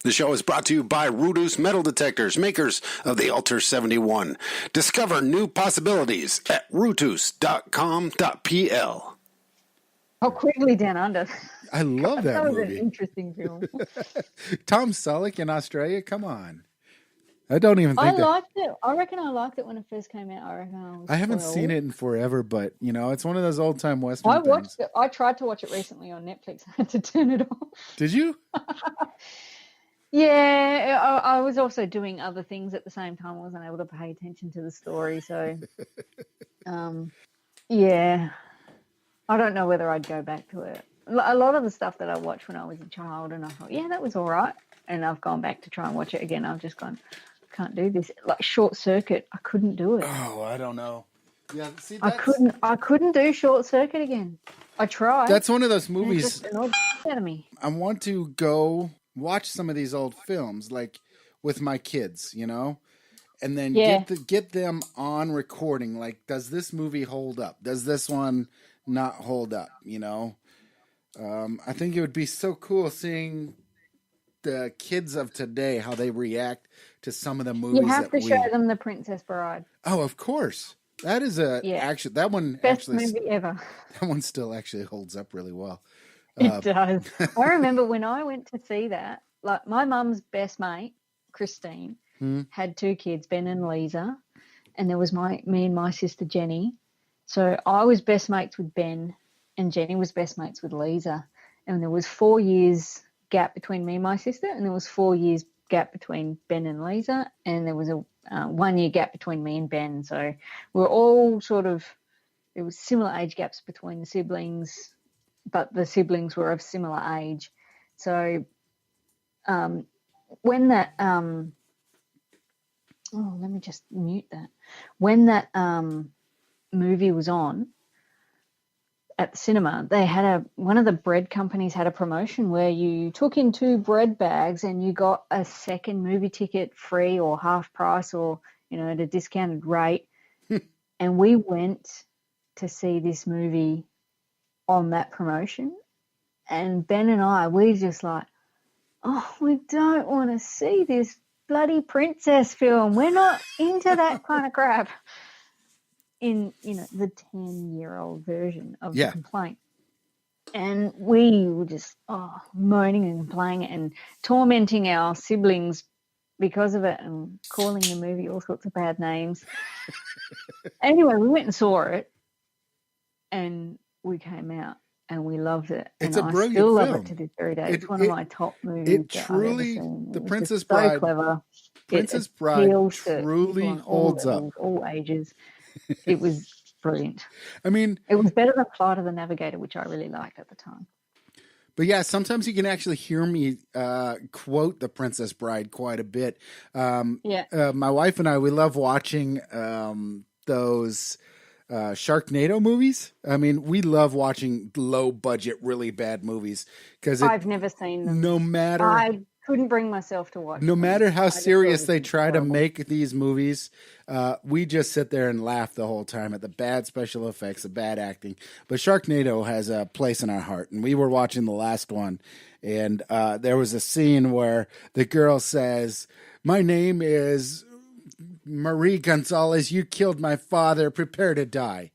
The show is brought to you by Rudus Metal Detectors, makers of the Alter 71. Discover new possibilities at rutus.com.pl. Oh, Quigley Down Under. I love that That was movie. an interesting film. Tom Selleck in Australia, come on. I don't even think I liked it. I reckon I liked it when it first came out. I reckon I haven't seen it in forever, but it's one of those old time Western I things. watched it. I tried to watch it recently on Netflix. I had to turn it off. Did you? Yeah, I was also doing other things at the same time. I wasn't able to pay attention to the story. So, yeah, I don't know whether I'd go back to it. A lot of the stuff that I watched when I was a child, and I thought, yeah, that was all right. And I've gone back to try and watch it again. I've just gone, can't do this. Like Short Circuit, I couldn't do it. Oh, I don't know. Yeah, see, I couldn't do Short Circuit again. I tried. That's one of those movies. It just annoyed the out of me. I want to go watch some of these old films, like with my kids, and then get them on recording. Like, does this movie hold up? Does this one not hold up? I think it would be so cool seeing the kids of today, how they react to some of the movies. You have to show them The Princess Bride. Oh, of course. That is that one best movie ever. That one still actually holds up really well. It does. I remember when I went to see that, like my mum's best mate, Christine, had two kids, Ben and Lisa, and there was me and my sister Jenny. So I was best mates with Ben, and Jenny was best mates with Lisa, and there was 4 years gap between me and my sister, and there was 4 years gap between Ben and Lisa, and there was a 1 year gap between me and Ben. So we're all there was similar age gaps between the siblings, but the siblings were of similar age. So when that let me just mute that. When that movie was on at the cinema, they had one of the bread companies had a promotion where you took in 2 bread bags and you got a second movie ticket free or half price or at a discounted rate. And we went to see this movie on that promotion, and Ben and we just like, we don't want to see this bloody princess film. We're not into that kind of crap. In the 10-year-old version of the complaint, and we were just moaning and complaining and tormenting our siblings because of it and calling the movie all sorts of bad names. Anyway, we went and saw it, and we came out and we loved it. It's and a brilliant film. film. Love it to this very day. It's one of my top movies. It truly, The Princess Bride, so clever. Princess Bride truly holds up. All ages. It was brilliant. I mean, it was better than Flight of the Navigator, which I really liked at the time. But yeah, sometimes you can actually hear me quote The Princess Bride quite a bit. My wife and I, we love watching those Sharknado movies. I mean, we love watching low budget, really bad movies because I've never seen them. No matter, I couldn't bring myself to watch. No matter how serious they try to make these movies, we just sit there and laugh the whole time at the bad special effects, the bad acting. But Sharknado has a place in our heart, and we were watching the last one, and there was a scene where the girl says, "My name is Marie Gonzalez. You killed my father. Prepare to die."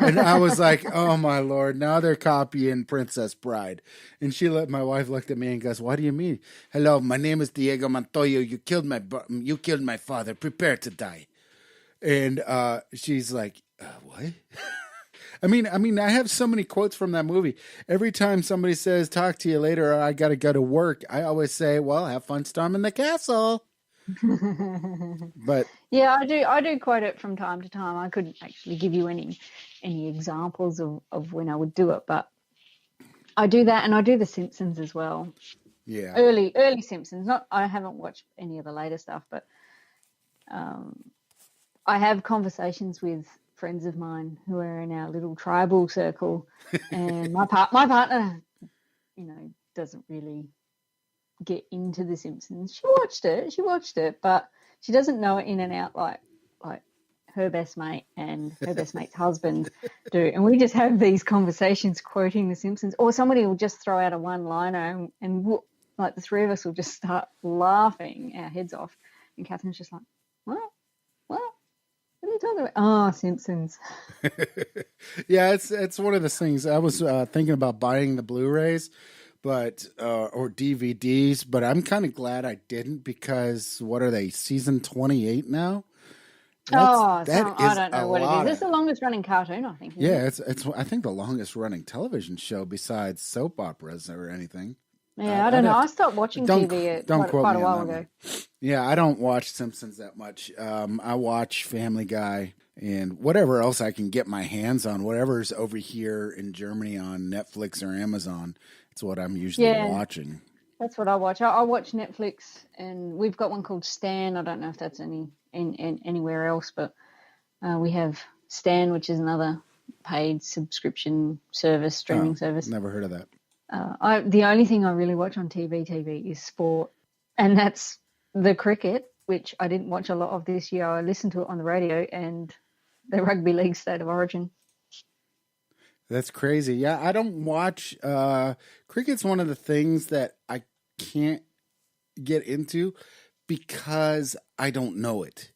And I was like, "Oh my Lord, now they're copying Princess Bride." And my wife looked at me and goes, "What do you mean?" "Hello, my name is Diego Montoya. You killed my father. Prepare to die." And she's like, "What?" I mean, I have so many quotes from that movie. Every time somebody says, "Talk to you later," or "I got to go to work," I always say, "Well, have fun storming the castle." But yeah, I do quote it from time to time. I couldn't actually give you any examples of when I would do it, but I do that, and I do The Simpsons as well. Yeah, early Simpsons. I haven't watched any of the later stuff, but I have conversations with friends of mine who are in our little tribal circle, and my partner, doesn't really get into The Simpsons. She watched it, but she doesn't know it in and out like her best mate and her best mate's husband do. And we just have these conversations quoting The Simpsons, or somebody will just throw out a one-liner and like the three of us will just start laughing our heads off, and Catherine's just like, what are you talking about? Oh, Simpsons. Yeah, it's one of those things. I was thinking about buying the Blu-rays, but or DVDs, but I'm kind of glad I didn't, because what are they, season 28 now? I don't know what it is. It's the longest running cartoon, I think. Yeah, it's I think the longest running television show besides soap operas or anything. Yeah, I don't know. I stopped watching TV quite a while ago. Yeah, I don't watch Simpsons that much. I watch Family Guy and whatever else I can get my hands on, whatever's over here in Germany on Netflix or Amazon. It's what I'm usually watching. That's what I watch. I watch Netflix, and we've got one called Stan. I don't know if that's anywhere else, but we have Stan, which is another paid subscription service, streaming service. Never heard of that. The only thing I really watch on TV is sport, and that's the cricket, which I didn't watch a lot of this year. I listened to it on the radio, and the Rugby League State of Origin. That's crazy. Yeah, I don't watch cricket's one of the things that I can't get into because I don't know it.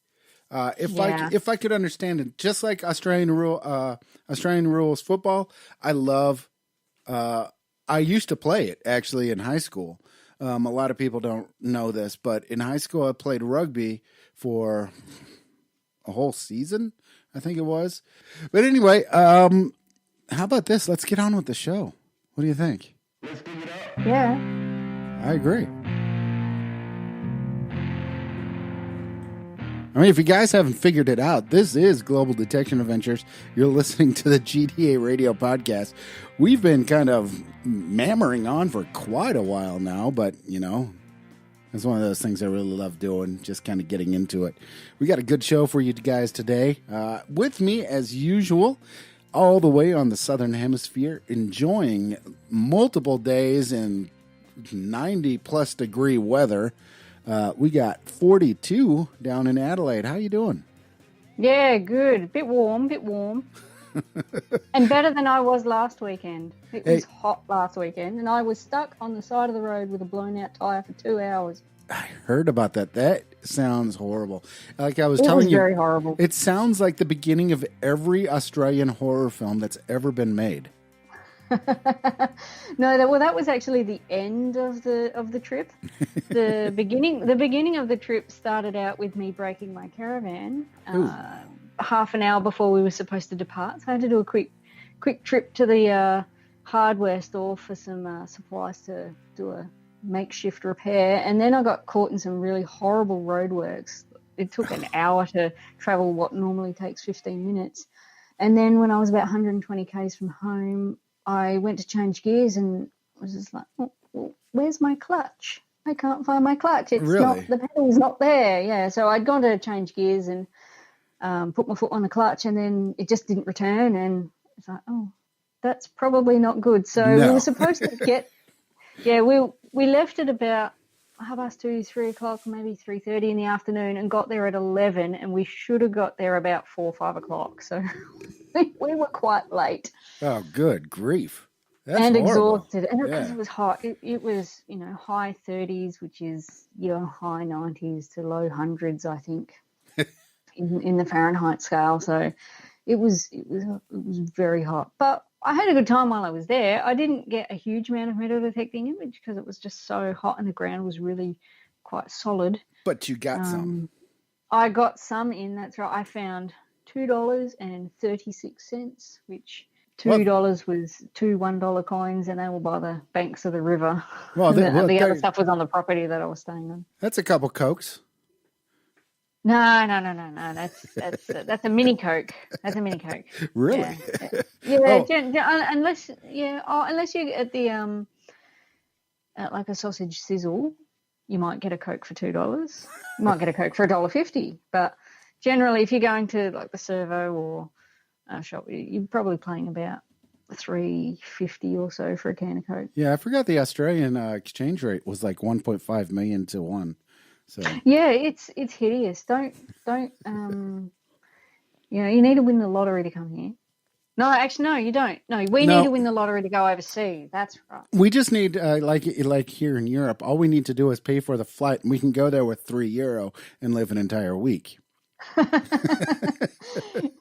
If I could understand it, just like Australian rules football, I love. I used to play it actually in high school. A lot of people don't know this, but in high school I played rugby for a whole season, I think it was. But anyway, how about this? Let's get on with the show. What do you think? Let's give it up. Yeah. I agree. I mean, if you guys haven't figured it out, this is Global Detection Adventures. You're listening to the GDA Radio Podcast. We've been kind of mammering on for quite a while now, but, you know, it's one of those things I really love doing, just kind of getting into it. We got a good show for you guys today. With me, as usual, all the way on the Southern Hemisphere, enjoying multiple days in 90-plus degree weather. We got 42 down in Adelaide. How you doing? Yeah, good. Bit warm. And better than I was last weekend. It was hot last weekend, and I was stuck on the side of the road with a blown-out tyre for 2 hours. I heard about that. That sounds horrible. Like I was telling you, very horrible. It sounds like the beginning of every Australian horror film that's ever been made. No, that was actually the end of the trip. The beginning of the trip started out with me breaking my caravan half an hour before we were supposed to depart. So I had to do a quick trip to the hardware store for some supplies to do a makeshift repair, and then I got caught in some really horrible roadworks. It took an hour to travel what normally takes 15 minutes, and then when I was about 120 k's from home, I went to change gears and was just like, well, where's my clutch? I can't find my clutch. It's really? not, the pedal's not there. Yeah, so I'd gone to change gears and put my foot on the clutch, and then it just didn't return, and it's like, oh, that's probably not good. So we were supposed to get, we left at about 2:30, 3 o'clock, maybe 3:30 in the afternoon, and got there at 11, and we should have got there about 4 or 5 o'clock. So we were quite late. Oh, good grief. That's and horrible. Exhausted. And because it was hot, it was, high 30s, which is your high 90s to low hundreds, I think, in the Fahrenheit scale. So it was very hot. But I had a good time while I was there. I didn't get a huge amount of metal detecting image because it was just so hot and the ground was really quite solid. But you got some. I got some in, that's right. I found $2.36, which $2 was two $1 coins, and they were by the banks of the river. Well, the other stuff was on the property that I was staying on. That's a couple Cokes. No. That's a mini Coke. That's a mini Coke. Really? Yeah. Unless you're at the at like a sausage sizzle, you might get a Coke for $2. You might get a Coke for $1.50. But generally, if you're going to like the servo or shop, you're probably paying about $3.50 or so for a can of Coke. Yeah, I forgot the Australian exchange rate was like 1.5 million to 1. So yeah, it's hideous. Don't you need to win the lottery to come here. No, actually, no, you don't. No, we No. need to win the lottery to go overseas. That's right. We just need, like here in Europe, all we need to do is pay for the flight, and we can go there with €3 and live an entire week.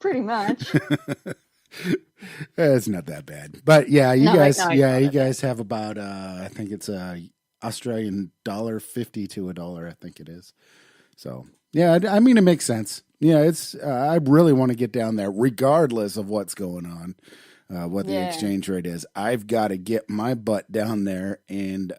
Pretty much. It's not that bad, but yeah, you No, guys, no, yeah, it's not you that guys have about, I think it's Australian $1.50 to $1, I think it is. So yeah, I mean, it makes sense. Yeah, it's. I really want to get down there, regardless of what's going on, what the exchange rate is. I've got to get my butt down there and,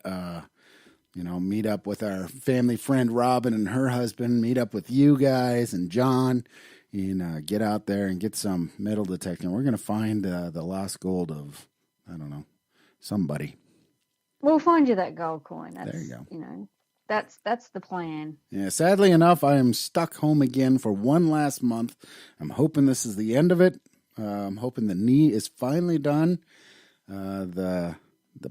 meet up with our family friend Robin and her husband. Meet up with you guys and John, and get out there and get some metal detecting. We're gonna find the lost gold of, I don't know, somebody. We'll find you that gold coin. That's, There you go. That's the plan. Yeah, sadly enough, I am stuck home again for one last month. I'm hoping this is the end of it. I'm hoping the knee is finally done. The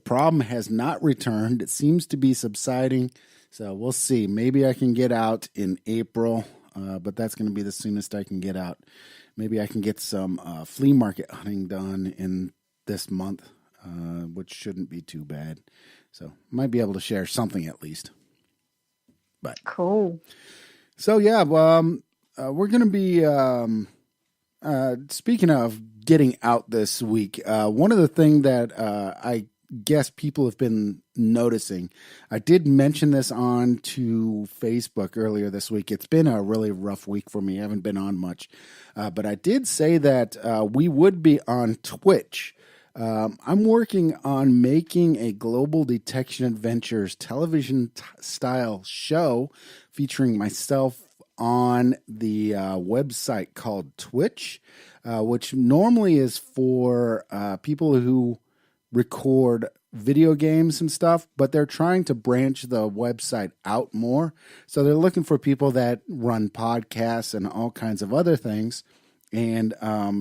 problem has not returned. It seems to be subsiding, so we'll see. Maybe I can get out in April, but that's going to be the soonest I can get out. Maybe I can get some flea market hunting done in this month, which shouldn't be too bad. So might be able to share something at least. But cool. So yeah, we're going to be speaking of getting out this week. One of the things that I guess people have been noticing, I did mention this on to Facebook earlier this week. It's been a really rough week for me. I haven't been on much, but I did say that we would be on Twitch. I'm working on making a Global Detection Adventures television style show featuring myself on the website called Twitch, which normally is for people who record video games and stuff, but they're trying to branch the website out more. So they're looking for people that run podcasts and all kinds of other things. And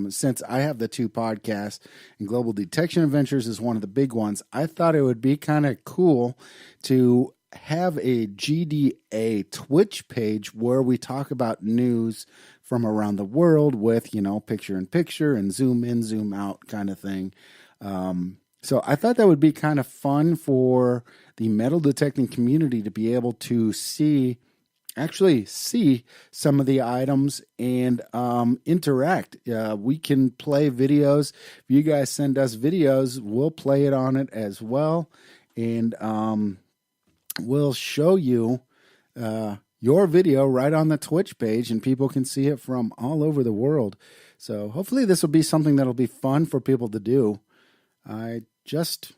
since I have the two podcasts, and Global Detection Adventures is one of the big ones, I thought it would be kind of cool to have a GDA Twitch page where we talk about news from around the world with, picture in picture and zoom in, zoom out kind of thing. So I thought that would be kind of fun for the metal detecting community to be able to actually see some of the items and interact. We can play videos. If you guys send us videos, we'll play it on it as well. And we'll show you your video right on the Twitch page, and people can see it from all over the world. So hopefully this will be something that'll be fun for people to do. I just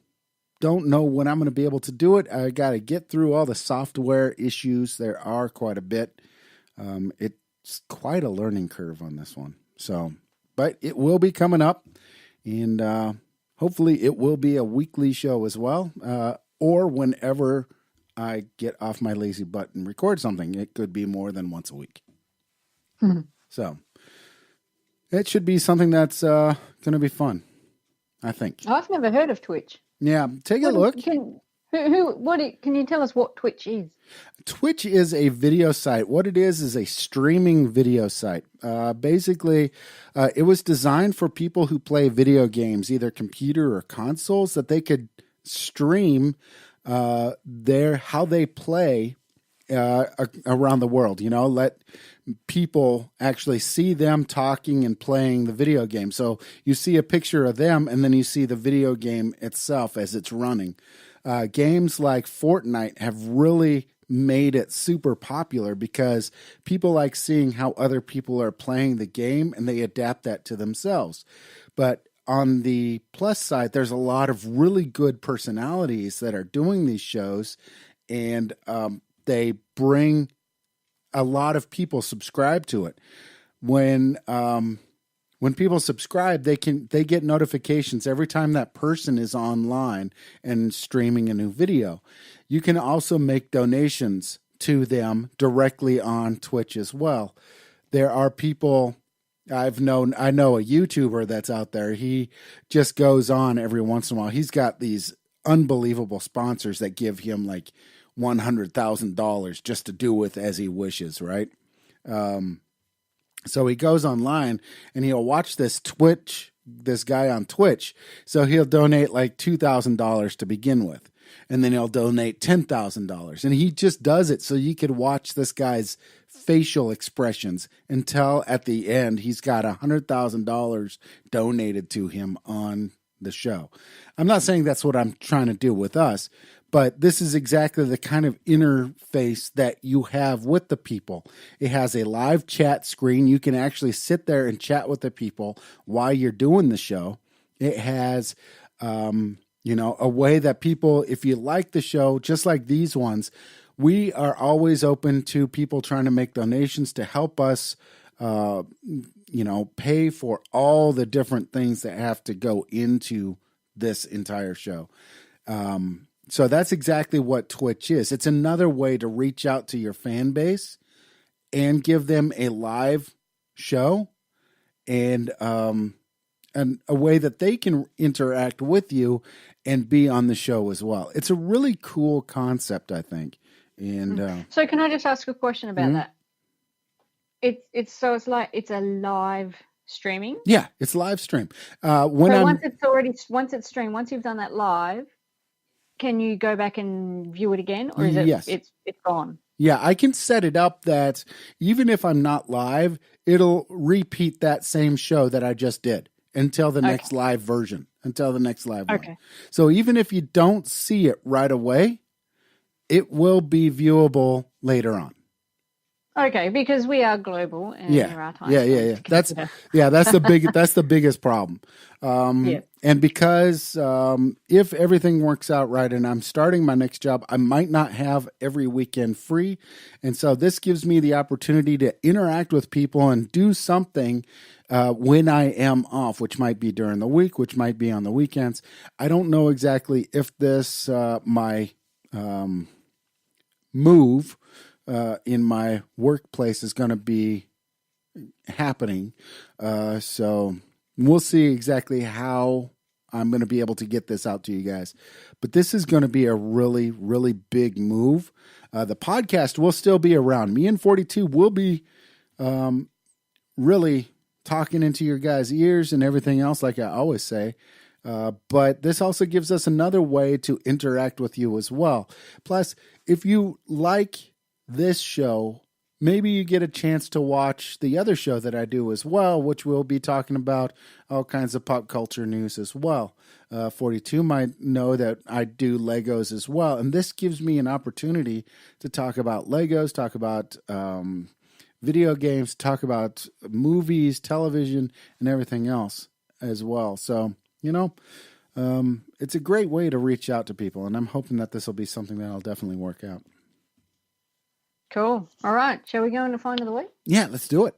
don't know when I'm going to be able to do it. I got to get through all the software issues. There are quite a bit. It's quite a learning curve on this one. So, but it will be coming up, and hopefully it will be a weekly show as well, or whenever I get off my lazy butt and record something. It could be more than once a week. So it should be something that's going to be fun, I think. I've never heard of Twitch. Yeah, take a look. Can you tell us what Twitch is? Twitch is a video site. What it is a streaming video site. Basically, it was designed for people who play video games, either computer or consoles, that they could stream how they play around the world. Let people actually see them talking and playing the video game. So you see a picture of them, and then you see the video game itself as it's running. Games like Fortnite have really made it super popular because people like seeing how other people are playing the game, and they adapt that to themselves. But on the plus side, there's a lot of really good personalities that are doing these shows, and they bring a lot of people subscribe to it. When people subscribe, they get notifications every time that person is online and streaming a new video. You can also make donations to them directly on Twitch as well. There are people I know a YouTuber that's out there. He just goes on every once in a while. He's got these unbelievable sponsors that give him like $100,000 just to do with as he wishes, right? So he goes online and he'll watch this Twitch this guy on Twitch. So he'll donate like $2,000 to begin with, and then he'll donate $10,000, and he just does it so you could watch this guy's facial expressions until at the end he's got $100,000 donated to him on the show. I'm not saying that's what I'm trying to do with us, but this is exactly the kind of interface that you have with the people. It has a live chat screen. You can actually sit there and chat with the people while you're doing the show. It has, a way that people, if you like the show, just like these ones, we are always open to people trying to make donations to help us, pay for all the different things that have to go into this entire show. So that's exactly what Twitch is. It's another way to reach out to your fan base and give them a live show and a way that they can interact with you and be on the show as well. It's a really cool concept, I think. And so can I just ask a question about that? It's a live streaming? Yeah, it's live stream. Once it's streamed, once you've done that live, can you go back and view it again, or is it's gone? Yeah, I can set it up that even if I'm not live, it'll repeat that same show that I just did until the next live version, one. So even if you don't see it right away, it will be viewable later on. Okay, because we are global and there are times. Yeah. That's the biggest problem. And because if everything works out right and I'm starting my next job, I might not have every weekend free. And so this gives me the opportunity to interact with people and do something when I am off, which might be during the week, which might be on the weekends. I don't know exactly if this, my move in my workplace is going to be happening. So we'll see exactly how I'm going to be able to get this out to you guys. But this is going to be a really, really big move. The podcast will still be around. Me and 42 will be really talking into your guys' ears and everything else, like I always say. But this also gives us another way to interact with you as well. Plus, if you like this show, maybe you get a chance to watch the other show that I do as well, which we'll be talking about all kinds of pop culture news as well. 42 might know that I do Legos as well, and this gives me an opportunity to talk about Legos, talk about video games, talk about movies, television, and everything else as well. So, it's a great way to reach out to people, and I'm hoping that this will be something that'll definitely work out. Cool. All right. Shall we go into Find of the Week? Yeah, let's do it.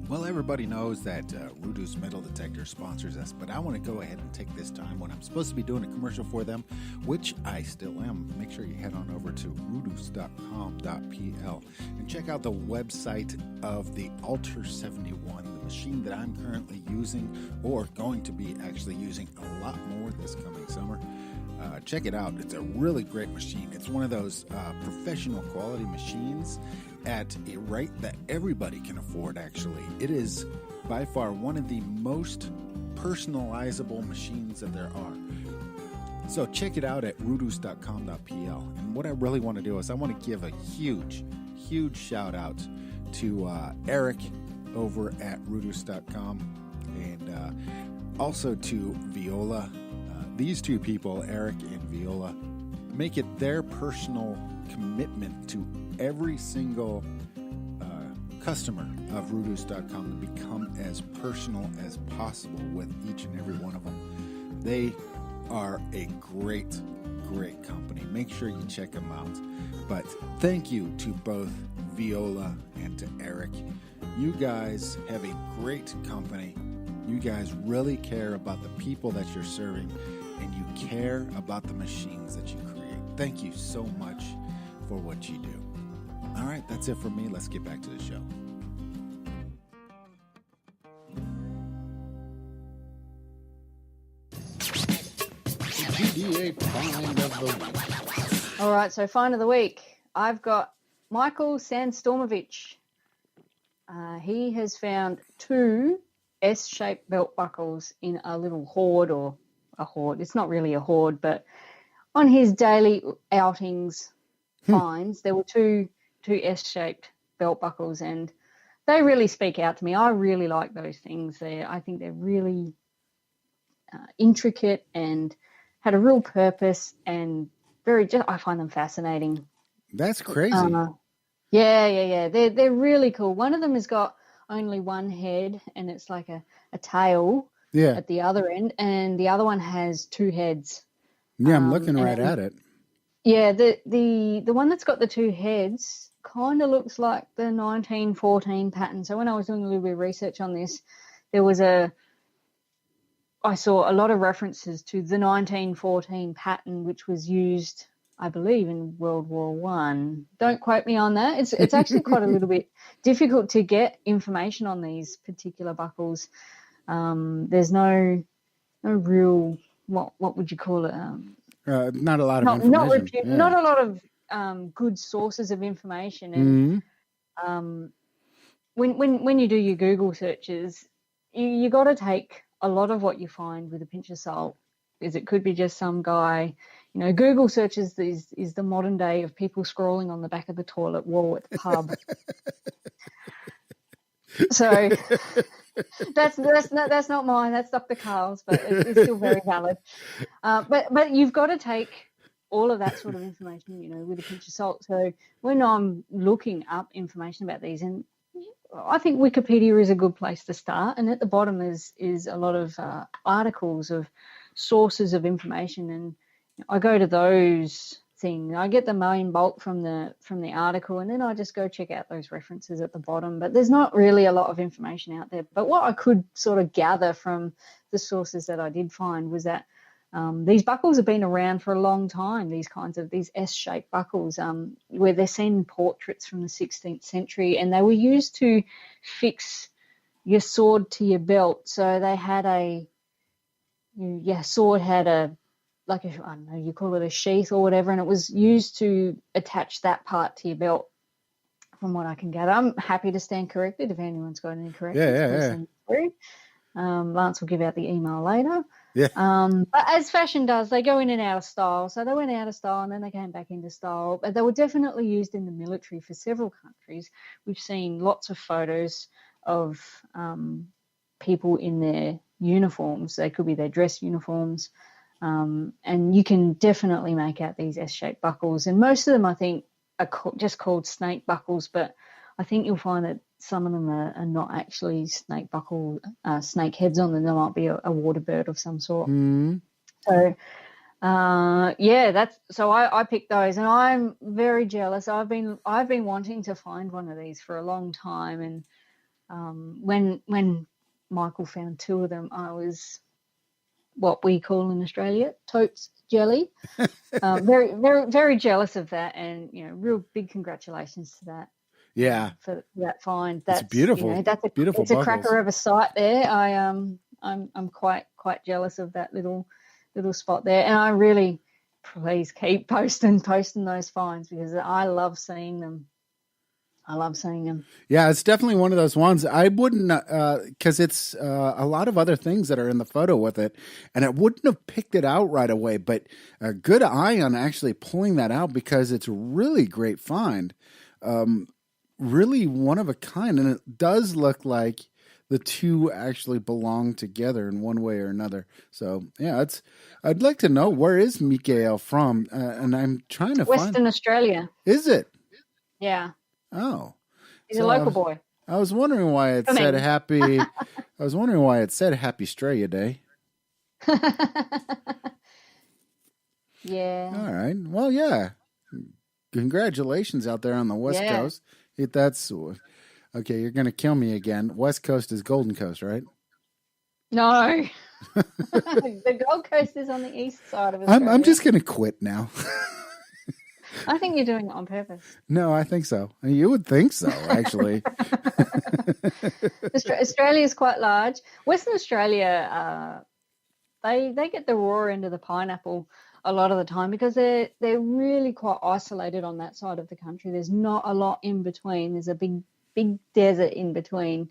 Well, everybody knows that Rudu's Metal Detector sponsors us, but I want to go ahead and take this time when I'm supposed to be doing a commercial for them, which I still am. Make sure you head on over to rudus.com.pl and check out the website of the Alter 71, the machine that I'm currently using or going to be actually using a lot more this coming summer. Check it out. It's a really great machine. It's one of those professional quality machines at a rate that everybody can afford, actually. It is by far one of the most personalizable machines that there are. So check it out at rudus.com.pl. And what I really want to do is I want to give a huge shout out to Eric over at rudus.com and also to Viola. These two people, Eric and Viola, make it their personal commitment to every single customer of Rudus.com to become as personal as possible with each and every one of them. They are a great company. Make sure you check them out. But thank you to both Viola and to Eric. You guys have a great company. You guys really care about the people that you're serving, and you care about the machines that you create. Thank you so much for what you do. All right, that's it for me. Let's get back to the show. The GDA find of the week. All right, so find of the week. I've got Michael Sandstormovich. He has found 2 S-shaped belt buckles in a little hoard, or a hoard. It's not really a hoard, but on his daily outings finds, there were two S-shaped belt buckles, and they really speak out to me. I really like those things. I think they're really intricate and had a real purpose, and I find them fascinating. That's crazy. Yeah. They're really cool. One of them has got only one head, and it's like a tail at the other end, and the other one has 2 heads. Yeah, I'm looking right at it. Yeah, the one that's got the 2 heads kind of looks like the 1914 pattern. So when I was doing a little bit of research on this, I saw a lot of references to the 1914 pattern, which was used, I believe, in World War One. Don't quote me on that. It's actually quite a little bit difficult to get information on these particular buckles. There's no real, what would you call it? Not a lot of information. Not a lot of good sources of information. And when you do your Google searches, you got to take a lot of what you find with a pinch of salt, because it could be just some guy. Google searches is the modern day of people scrolling on the back of the toilet wall at the pub. So that's not mine. That's Dr. Carl's, but it's still very valid. But you've got to take all of that sort of information, with a pinch of salt. So when I'm looking up information about these, and I think Wikipedia is a good place to start, and at the bottom is a lot of articles of sources of information, and I go to those things. I get the main bulk from the article, and then I just go check out those references at the bottom. But there's not really a lot of information out there. But what I could sort of gather from the sources that I did find was that these buckles have been around for a long time, these S-shaped buckles, where they're seen in portraits from the 16th century, and they were used to fix your sword to your belt. So they had sword had I don't know, you call it a sheath or whatever, and it was used to attach that part to your belt, from what I can gather. I'm happy to stand corrected if anyone's got any corrections. Yeah. Lance will give out the email later. Yeah. But as fashion does, they go in and out of style. So they went out of style and then they came back into style. But they were definitely used in the military for several countries. We've seen lots of photos of people in their uniforms. They could be their dress uniforms. And you can definitely make out these S-shaped buckles. And most of them, I think, are just called snake buckles. But I think you'll find that some of them are not actually snake heads on them. There might be a water bird of some sort. So, I picked those, and I'm very jealous. I've been wanting to find one of these for a long time, and when Michael found 2 of them, I was what we call in Australia totes jelly. Very, very, very jealous of that, and real big congratulations to that. Yeah, for that find. That's beautiful. That's a beautiful. It's a cracker of a sight there. I'm quite jealous of that little spot there, and I really, please keep posting those finds, because I love seeing them. Yeah, it's definitely one of those ones. I wouldn't, because it's a lot of other things that are in the photo with it, and I wouldn't have picked it out right away. But a good eye on actually pulling that out, because it's a really great find. Really one of a kind, and it does look like the 2 actually belong together in one way or another. So yeah, I'd like to know, where is Mikael from, and I'm trying to Western Australia. Is it? Yeah. Oh, he's a local boy. I was wondering why it said happy. I was wondering why it said Happy Australia Day. Yeah. All right. Well, yeah. Congratulations out there on the West Coast. That's okay. You're going to kill me again. West Coast is Golden Coast, right? No. The Gold Coast is on the east side of Australia. I'm just going to quit now. I think you're doing it on purpose. No, I think so. You would think so, actually. Australia is quite large. Western Australia, they get the raw end of the pineapple. a lot of the time, because they're really quite isolated on that side of the country. There's not a lot in between. There's a big desert in between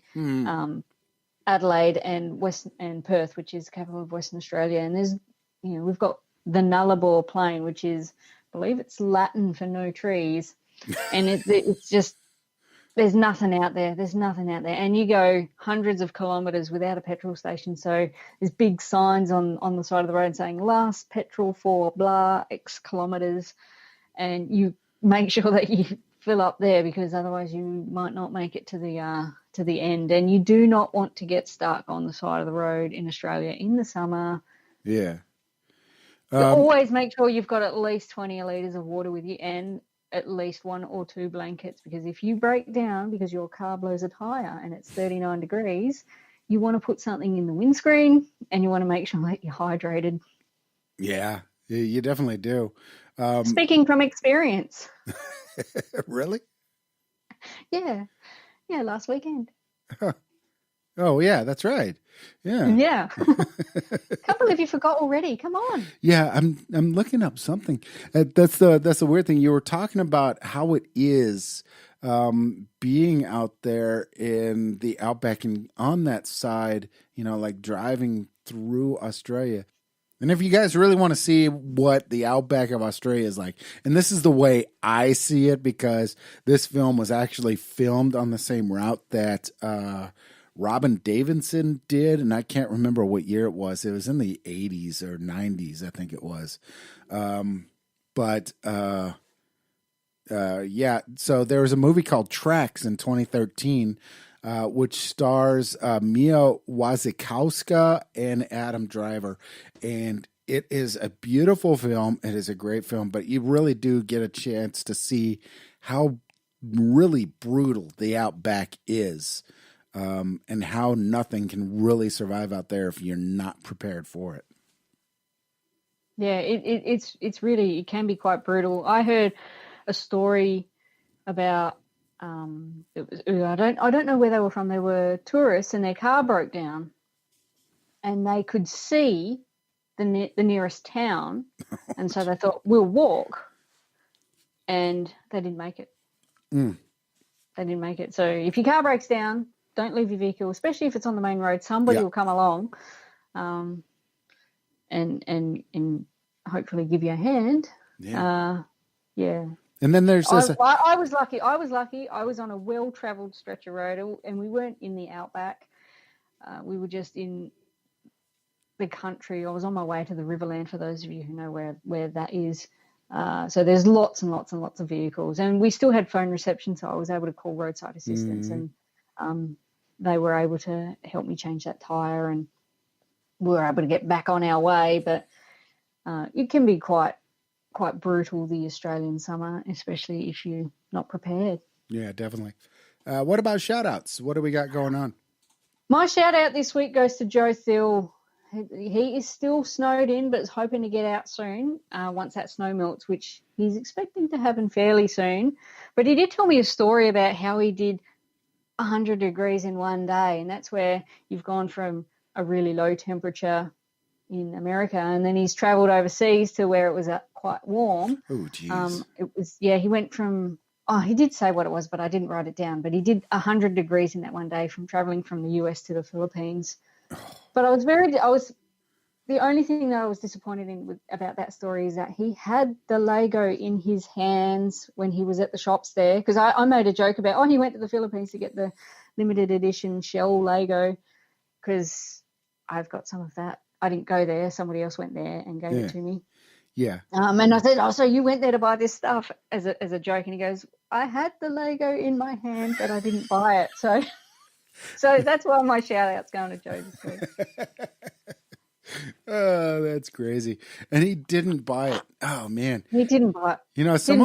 Adelaide and Perth, which is the capital of Western Australia. And there's, we've got the Nullarbor Plain, which is, I believe it's Latin for no trees, and it's just, there's nothing out there. There's nothing out there. And you go hundreds of kilometres without a petrol station. So there's big signs on the side of the road saying last petrol for blah X kilometres. And you make sure that you fill up there, because otherwise you might not make it to the end. And you do not want to get stuck on the side of the road in Australia in the summer. Yeah. Always make sure you've got at least 20 litres of water with you, and at least 1 or 2 blankets, because if you break down because your car blows a tire and it's 39 degrees, you want to put something in the windscreen, and you want to make sure that you're hydrated. Yeah, you definitely do. Speaking from experience. Really? Yeah, last weekend. Oh yeah, that's right. Yeah. Yeah. Can't believe you forgot already. Come on. Yeah, I'm looking up something. That's the weird thing. You were talking about how it is being out there in the outback and on that side, like driving through Australia. And if you guys really want to see what the outback of Australia is like, and this is the way I see it, because this film was actually filmed on the same route that Robin Davidson did, and I can't remember what year it was. It was in the 80s or 90s, I think it was. Yeah, so there was a movie called Tracks in 2013, which stars Mia Wasikowska and Adam Driver. And it is a beautiful film. It is a great film, but you really do get a chance to see how really brutal the outback is. And how nothing can really survive out there if you're not prepared for it. Yeah, it's really, it can be quite brutal. I heard a story about I don't know where they were from. They were tourists and their car broke down, and they could see the nearest town, and so they thought, we'll walk, and they didn't make it. They didn't make it. So if your car breaks down, don't leave your vehicle, especially if it's on the main road. Somebody will come along and hopefully give you a hand. Yeah. And then there's this. I was lucky. I was on a well-travelled stretch of road, and we weren't in the outback. We were just in the country. I was on my way to the Riverland, for those of you who know where that is. So there's lots and lots and lots of vehicles. And we still had phone reception, so I was able to call roadside assistance, and they were able to help me change that tyre, and we were able to get back on our way. But it can be quite brutal, the Australian summer, especially if you're not prepared. Yeah, definitely. What about shout-outs? What do we got going on? My shout-out this week goes to Joe Thill. He is still snowed in, but is hoping to get out soon once that snow melts, which he's expecting to happen fairly soon. But he did tell me a story about how he did 100 degrees in one day, and that's where you've gone from a really low temperature in America, and then he's traveled overseas to where it was quite warm. Oh, geez. He went from, he did say what it was, but I didn't write it down, but he did 100 degrees in that one day from traveling from the US to the Philippines. But the only thing that I was disappointed in about that story is that he had the Lego in his hands when he was at the shops there, because I made a joke about, he went to the Philippines to get the limited edition shell Lego, because I've got some of that. I didn't go there. Somebody else went there and gave it to me. Yeah. And I said, so you went there to buy this stuff, as a joke. And he goes, I had the Lego in my hand, but I didn't buy it. So that's why my shout-out's going to Joe this week. Oh, that's crazy. And he didn't buy it. Oh, man. He didn't buy it. Some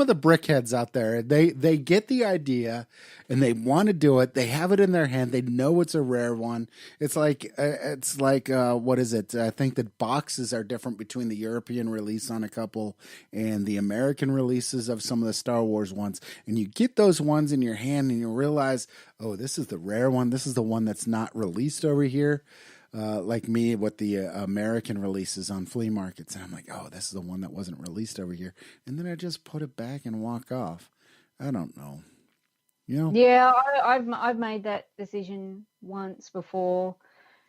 of the brickheads out there, they get the idea and they want to do it. They have it in their hand. They know it's a rare one. It's like what is it? I think that boxes are different between the European release on a couple and the American releases of some of the Star Wars ones. And you get those ones in your hand and you realize, oh, this is the rare one. This is the one that's not released over here. like me with the American releases on flea markets. And I'm like, oh, this is the one that wasn't released over here. And then I just put it back and walk off. I don't know. You know? Yeah, I've made that decision once before,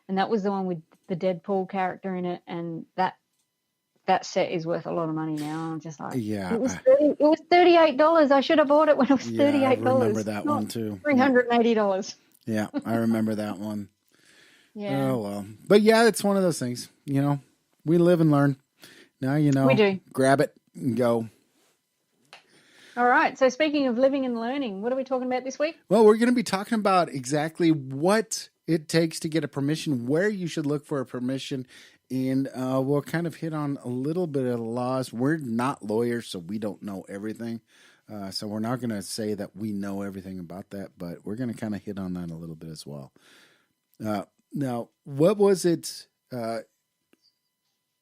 and that was the one with the Deadpool character in it, and that set is worth a lot of money now. I'm just like, Yeah. it was $38. I should have bought it when it was $38. I remember that one too. $380. Yeah, I remember that one. Yeah. Oh, well. But yeah, it's one of those things, you know, we live and learn. Now, you know, We do. grab it and go. All right. So speaking of living and learning, what are we talking about this week? Well, we're going to be talking about exactly what it takes to get a permission, where you should look for a permission, and we'll kind of hit on a little bit of the laws. We're not lawyers, so we don't know everything. So we're not going to say that we know everything about that, but we're going to kind of hit on that a little bit as well. Now, what was it?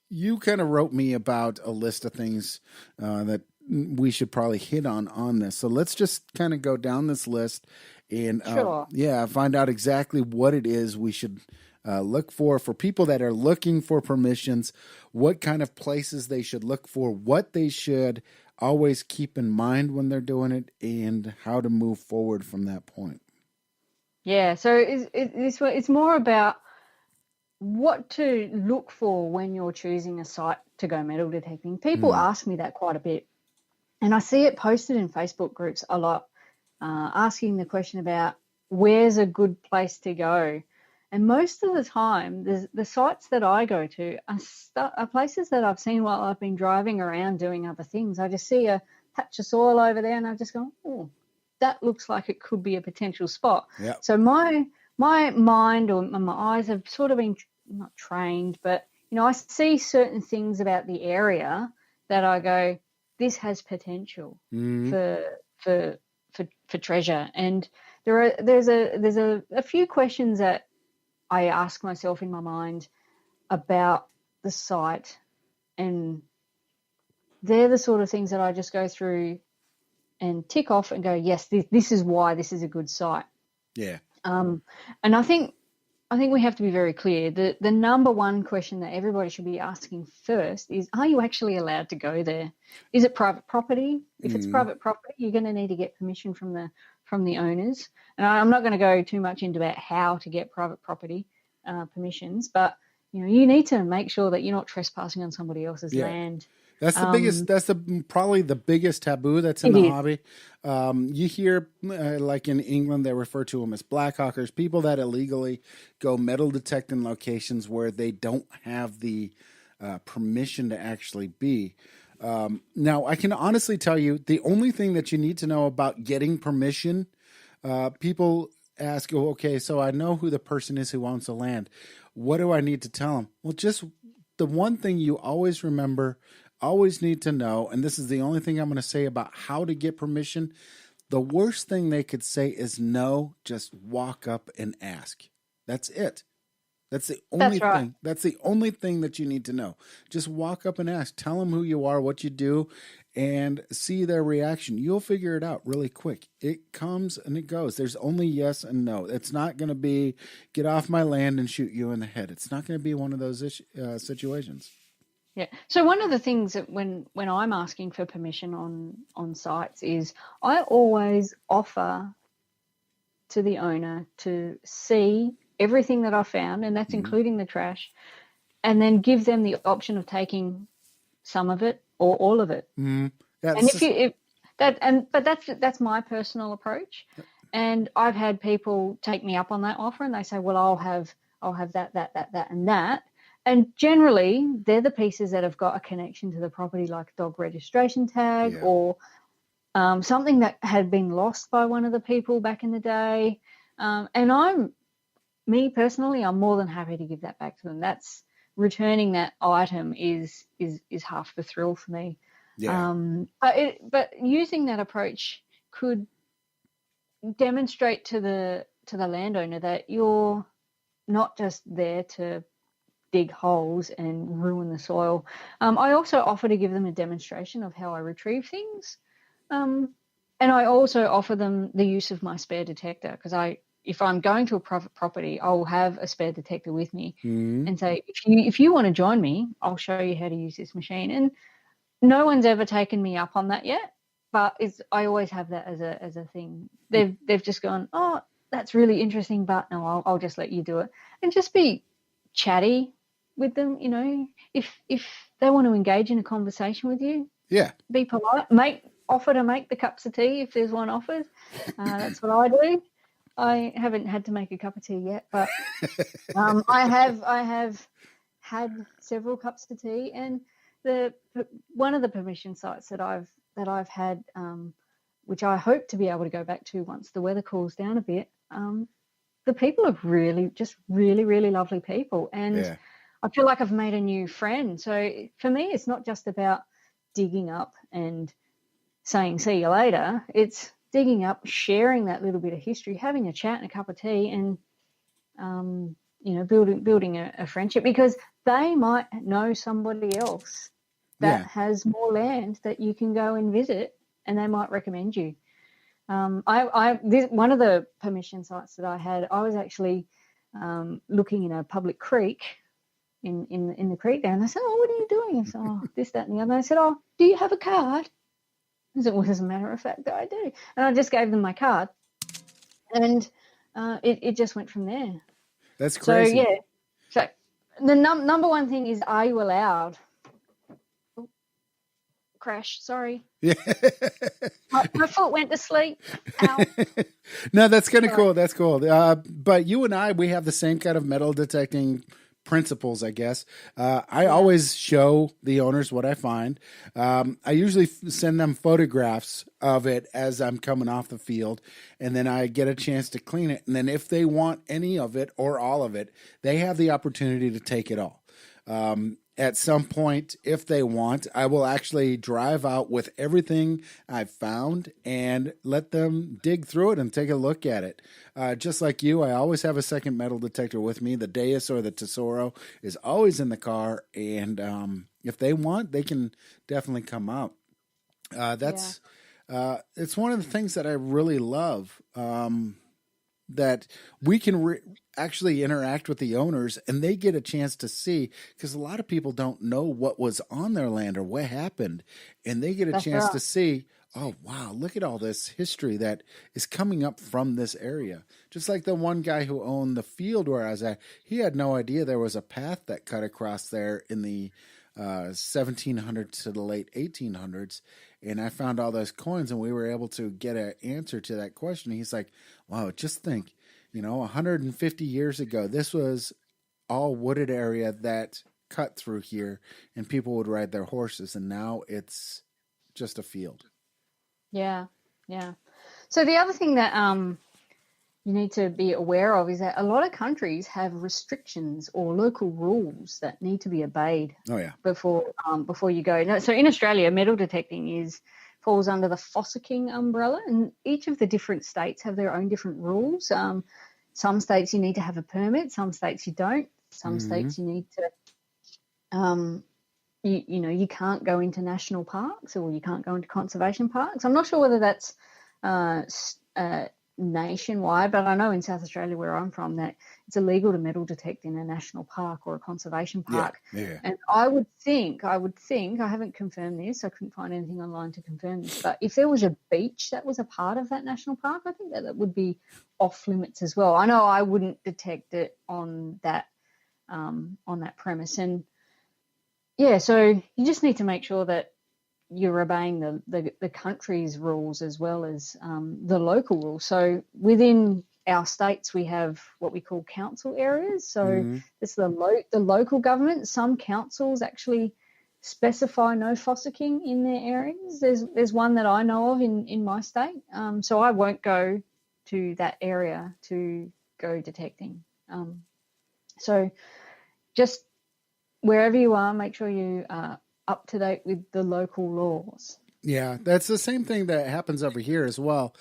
You kind of wrote me about a list of things that we should probably hit on this. So let's just kind of go down this list and Sure. find out exactly what it is we should look for people that are looking for permissions, what kind of places they should look for, what they should always keep in mind when they're doing it, and how to move forward from that point. Yeah. So it's more about what to look for when you're choosing a site to go metal detecting. People ask me that quite a bit, and I see it posted in Facebook groups a lot, asking the question about where's a good place to go. And most of the time, the sites that I go to are places that I've seen while I've been driving around doing other things. I just see a patch of soil over there, and I just go, oh, that looks like it could be a potential spot. Yep. So my mind or my eyes have sort of been not trained, but you know, I see certain things about the area that I go, this has potential for treasure. And there's a few questions that I ask myself in my mind about the site, and they're the sort of things that I just go through and tick off and go, yes, this is why this is a good site. Yeah. And I think we have to be very clear. The number one question that everybody should be asking first is, are you actually allowed to go there? Is it private property? If it's private property, you're going to need to get permission from the owners. And I'm not going to go too much into about how to get private property permissions, but you know, you need to make sure that you're not trespassing on somebody else's land. That's the biggest. That's probably the biggest taboo that's in the hobby. You hear, like in England, they refer to them as black hawkers, people that illegally go metal detecting locations where they don't have the permission to actually be. Now, I can honestly tell you, the only thing that you need to know about getting permission, people ask, oh, okay, so I know who the person is who owns the land. What do I need to tell them? Well, just the one thing you always remember, always need to know, and this is the only thing I'm going to say about how to get permission. The worst thing they could say is no, just walk up and ask. That's it. That's the only thing. That's the only thing that you need to know. Just walk up and ask. Tell them who you are, what you do, and see their reaction. You'll figure it out really quick. It comes and it goes. There's only yes and no. It's not going to be get off my land and shoot you in the head. It's not going to be one of those situations. Yeah. So one of the things that when I'm asking for permission on sites is I always offer to the owner to see everything that I found, and that's including the trash, and then give them the option of taking some of it or all of it. Yeah, and that's my personal approach. And I've had people take me up on that offer, and they say, well, I'll have that, and that. And generally, they're the pieces that have got a connection to the property, like dog registration tag or something that had been lost by one of the people back in the day. And me personally, I'm more than happy to give that back to them. That's returning that item is half the thrill for me. Yeah. But using that approach could demonstrate to the landowner that you're not just there to dig holes and ruin the soil. I also offer to give them a demonstration of how I retrieve things. And I also offer them the use of my spare detector, because if I'm going to a private property, I'll have a spare detector with me Mm-hmm. and say, if you want to join me, I'll show you how to use this machine. And no one's ever taken me up on that yet, but I always have that as a thing. They've just gone, oh, that's really interesting, but no, I'll just let you do it, and just be chatty with them. You know, if they want to engage in a conversation with you, Yeah. be polite. Offer to make the cups of tea if there's one offered. That's what I do. I haven't had to make a cup of tea yet, but I have had several cups of tea, and one of the permission sites that I've had, which I hope to be able to go back to once the weather cools down a bit. The people are really really lovely people, and I feel like I've made a new friend. So for me, it's not just about digging up and saying see you later. It's digging up, sharing that little bit of history, having a chat and a cup of tea, and building a friendship, because they might know somebody else that has more land that you can go and visit, and they might recommend you. One of the permission sites that I had, I was actually looking in a public creek in the creek there, and I said, oh, what are you doing? I said, oh, this, that, and the other. I said, oh, do you have a card? I said, well, as a matter of fact, I do. And I just gave them my card, and it just went from there. That's crazy. So, yeah. So the number one thing is, are you allowed? Oh, crash, sorry. Yeah. My foot went to sleep. Ow. No, that's kind of cool. That's cool. But you and I, we have the same kind of metal detecting principles, I guess. I always show the owners what I find. I usually send them photographs of it as I'm coming off the field, and then I get a chance to clean it. And then if they want any of it or all of it, they have the opportunity to take it all. At some point, if they want, I will actually drive out with everything I've found and let them dig through it and take a look at it. Just like you, I always have a second metal detector with me. The Deus or the Tesoro is always in the car, and if they want, they can definitely come out. It's one of the things that I really love. That we can actually interact with the owners, and they get a chance to see, because a lot of people don't know what was on their land or what happened, and they get a chance to see, oh, wow, look at all this history that is coming up from this area. Just like the one guy who owned the field where I was at, he had no idea there was a path that cut across there in the 1700s to the late 1800s. And I found all those coins, and we were able to get an answer to that question. He's like, wow, just think, 150 years ago, this was all wooded area that cut through here, and people would ride their horses, and now it's just a field. Yeah, yeah. So the other thing that you need to be aware of is that a lot of countries have restrictions or local rules that need to be obeyed. Oh, yeah. Before you go. No, so in Australia, metal detecting falls under the fossicking umbrella, and each of the different states have their own different rules. Some states you need to have a permit, some states you don't. Some states you need to you can't go into national parks, or you can't go into conservation parks. I'm not sure whether that's nationwide, but I know in South Australia, where I'm from, that it's illegal to metal detect in a national park or a conservation park. Yeah. And I would think, I haven't confirmed this, I couldn't find anything online to confirm this, but if there was a beach that was a part of that national park, I think that would be off limits as well. I know I wouldn't detect it on that premise. And yeah, so you just need to make sure that you're obeying the country's rules as well as the local rules. So within our states, we have what we call council areas. So it's the local government. Some councils actually specify no fossicking in their areas. There's one that I know of in my state. So I won't go to that area to go detecting. So just wherever you are, make sure you are up to date with the local laws. Yeah, that's the same thing that happens over here as well.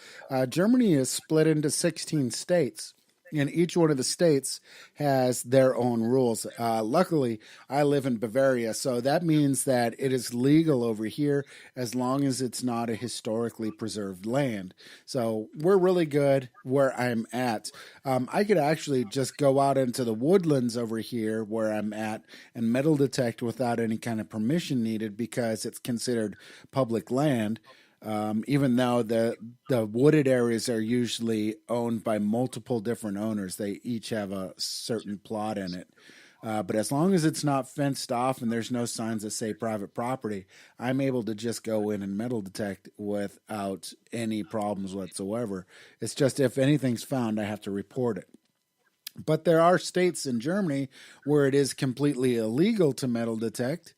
Germany is split into 16 states, And each one of the states has their own rules. Luckily, I live in Bavaria, so that means that it is legal over here as long as it's not a historically preserved land. So we're really good where I'm at. I could actually just go out into the woodlands over here where I'm at and metal detect without any kind of permission needed because it's considered public land. Even though the wooded areas are usually owned by multiple different owners, they each have a certain plot in it. But as long as it's not fenced off and there's no signs that say private property, I'm able to just go in and metal detect without any problems whatsoever. It's just if anything's found, I have to report it. But there are states in Germany where it is completely illegal to metal detect.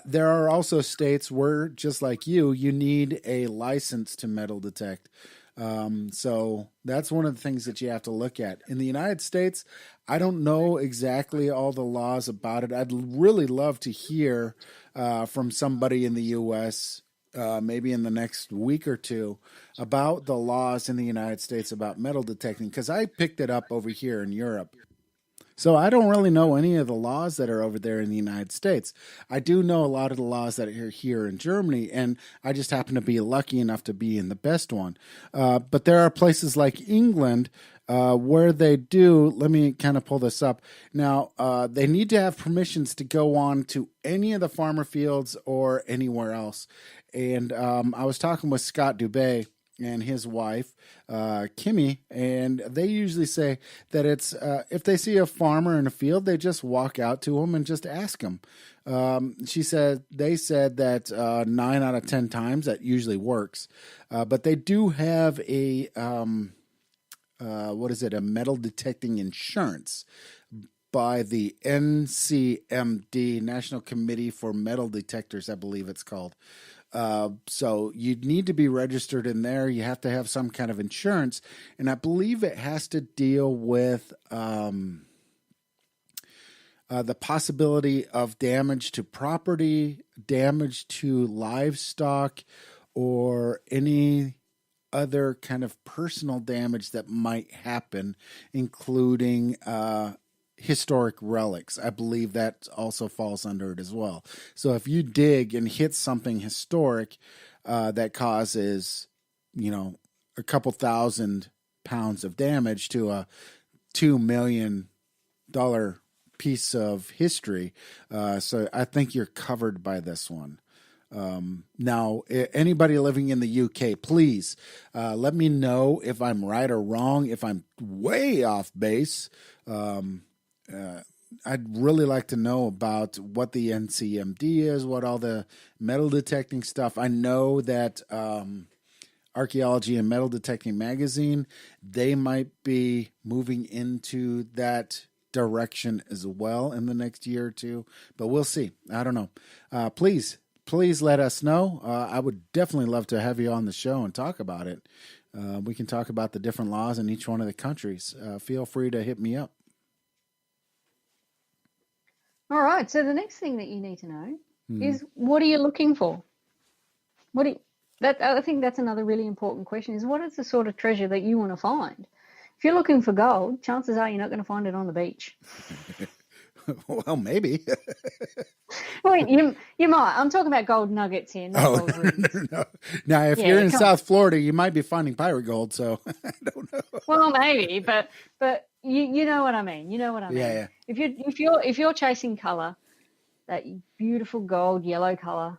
There are also states where, just like you need a license to metal detect. So that's one of the things that you have to look at. In the United States, I don't know exactly all the laws about it. I'd really love to hear from somebody in the U.S., maybe in the next week or two, about the laws in the United States about metal detecting, because I picked it up over here in Europe. So I don't really know any of the laws that are over there in the United States. I do know a lot of the laws that are here in Germany, and I just happen to be lucky enough to be in the best one. But there are places like England where they do. Let me kind of pull this up. Now, they need to have permissions to go on to any of the farmer fields or anywhere else. And I was talking with Scott Dubé and his wife, Kimmy, and they usually say that it's if they see a farmer in a field, they just walk out to him and just ask him. They said that 9 out of 10 times that usually works, but they do have a a metal detecting insurance by the NCMD, National Committee for Metal Detectors, I believe it's called. So you need to be registered in there. You have to have some kind of insurance. And I believe it has to deal with the possibility of damage to property, damage to livestock, or any other kind of personal damage that might happen, including historic relics. I believe that also falls under it as well. So if you dig and hit something historic that causes, a couple £1,000 of damage to a $2 million piece of history, so I think you're covered by this one. Now, anybody living in the UK, please let me know if I'm right or wrong, if I'm way off base. I'd really like to know about what the NCMD is, what all the metal detecting stuff. I know that Archaeology and Metal Detecting Magazine, they might be moving into that direction as well in the next year or two, but we'll see. I don't know. Please let us know. I would definitely love to have you on the show and talk about it. We can talk about the different laws in each one of the countries. Feel free to hit me up. All right. So the next thing that you need to know is, what are you looking for? I think that's another really important question, is what is the sort of treasure that you want to find? If you're looking for gold, chances are you're not going to find it on the beach. Well, maybe. Well, you might. I'm talking about gold nuggets here, not gold rings. No. Now, if you're in South Florida, you might be finding pirate gold, so I don't know. Well, maybe, but you know what I mean. You know what I mean. Yeah. If you're chasing color, that beautiful gold yellow color,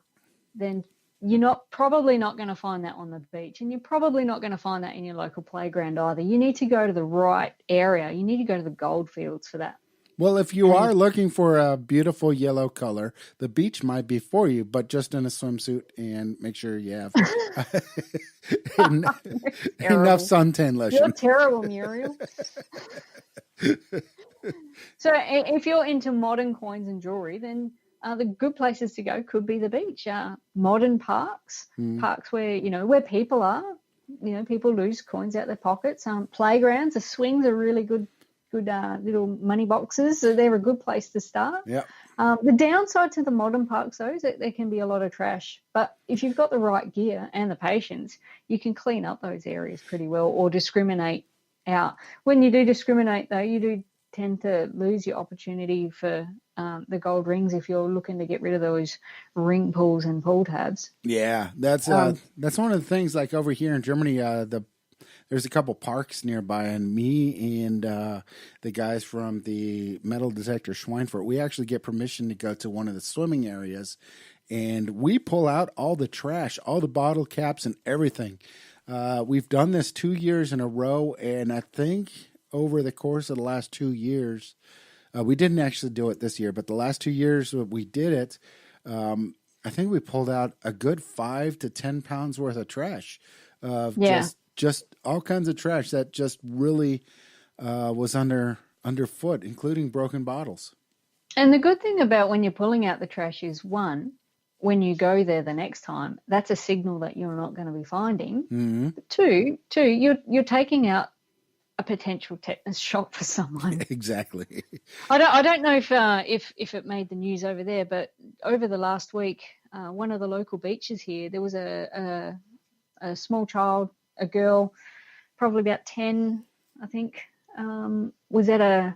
then you're probably not going to find that on the beach, and you're probably not going to find that in your local playground either. You need to go to the right area. You need to go to the gold fields for that. Well, if you are looking for a beautiful yellow color, the beach might be for you, but just in a swimsuit, and make sure you have enough suntan lotion. You're terrible, Muriel. So if you're into modern coins and jewelry, then the good places to go could be the beach. Modern parks, parks where, where people are. People lose coins out their pockets. Playgrounds, the swings are really good little money boxes, so they're a good place to start. Yeah. The downside to the modern parks, though, is that there can be a lot of trash. But if you've got the right gear and the patience, you can clean up those areas pretty well, or discriminate out. When you do discriminate, though, you do tend to lose your opportunity for the gold rings if you're looking to get rid of those ring pulls and pull tabs. Yeah, that's one of the things. Like over here in Germany, there's a couple parks nearby, and me and the guys from the metal detector Schweinfurt, we actually get permission to go to one of the swimming areas, and we pull out all the trash, all the bottle caps, and everything. We've done this 2 years in a row, and I think over the course of the last 2 years, we didn't actually do it this year, but the last 2 years we did it. I think we pulled out a good 5 to 10 pounds worth of trash, just all kinds of trash that just really was underfoot, including broken bottles. And the good thing about when you're pulling out the trash is, one, when you go there the next time, that's a signal that you're not going to be finding. Mm-hmm. Two, you're taking out a potential tetanus shot for someone. Exactly. I don't know if it made the news over there, but over the last week, one of the local beaches here, there was a small child, a girl, probably about 10, I think, was at a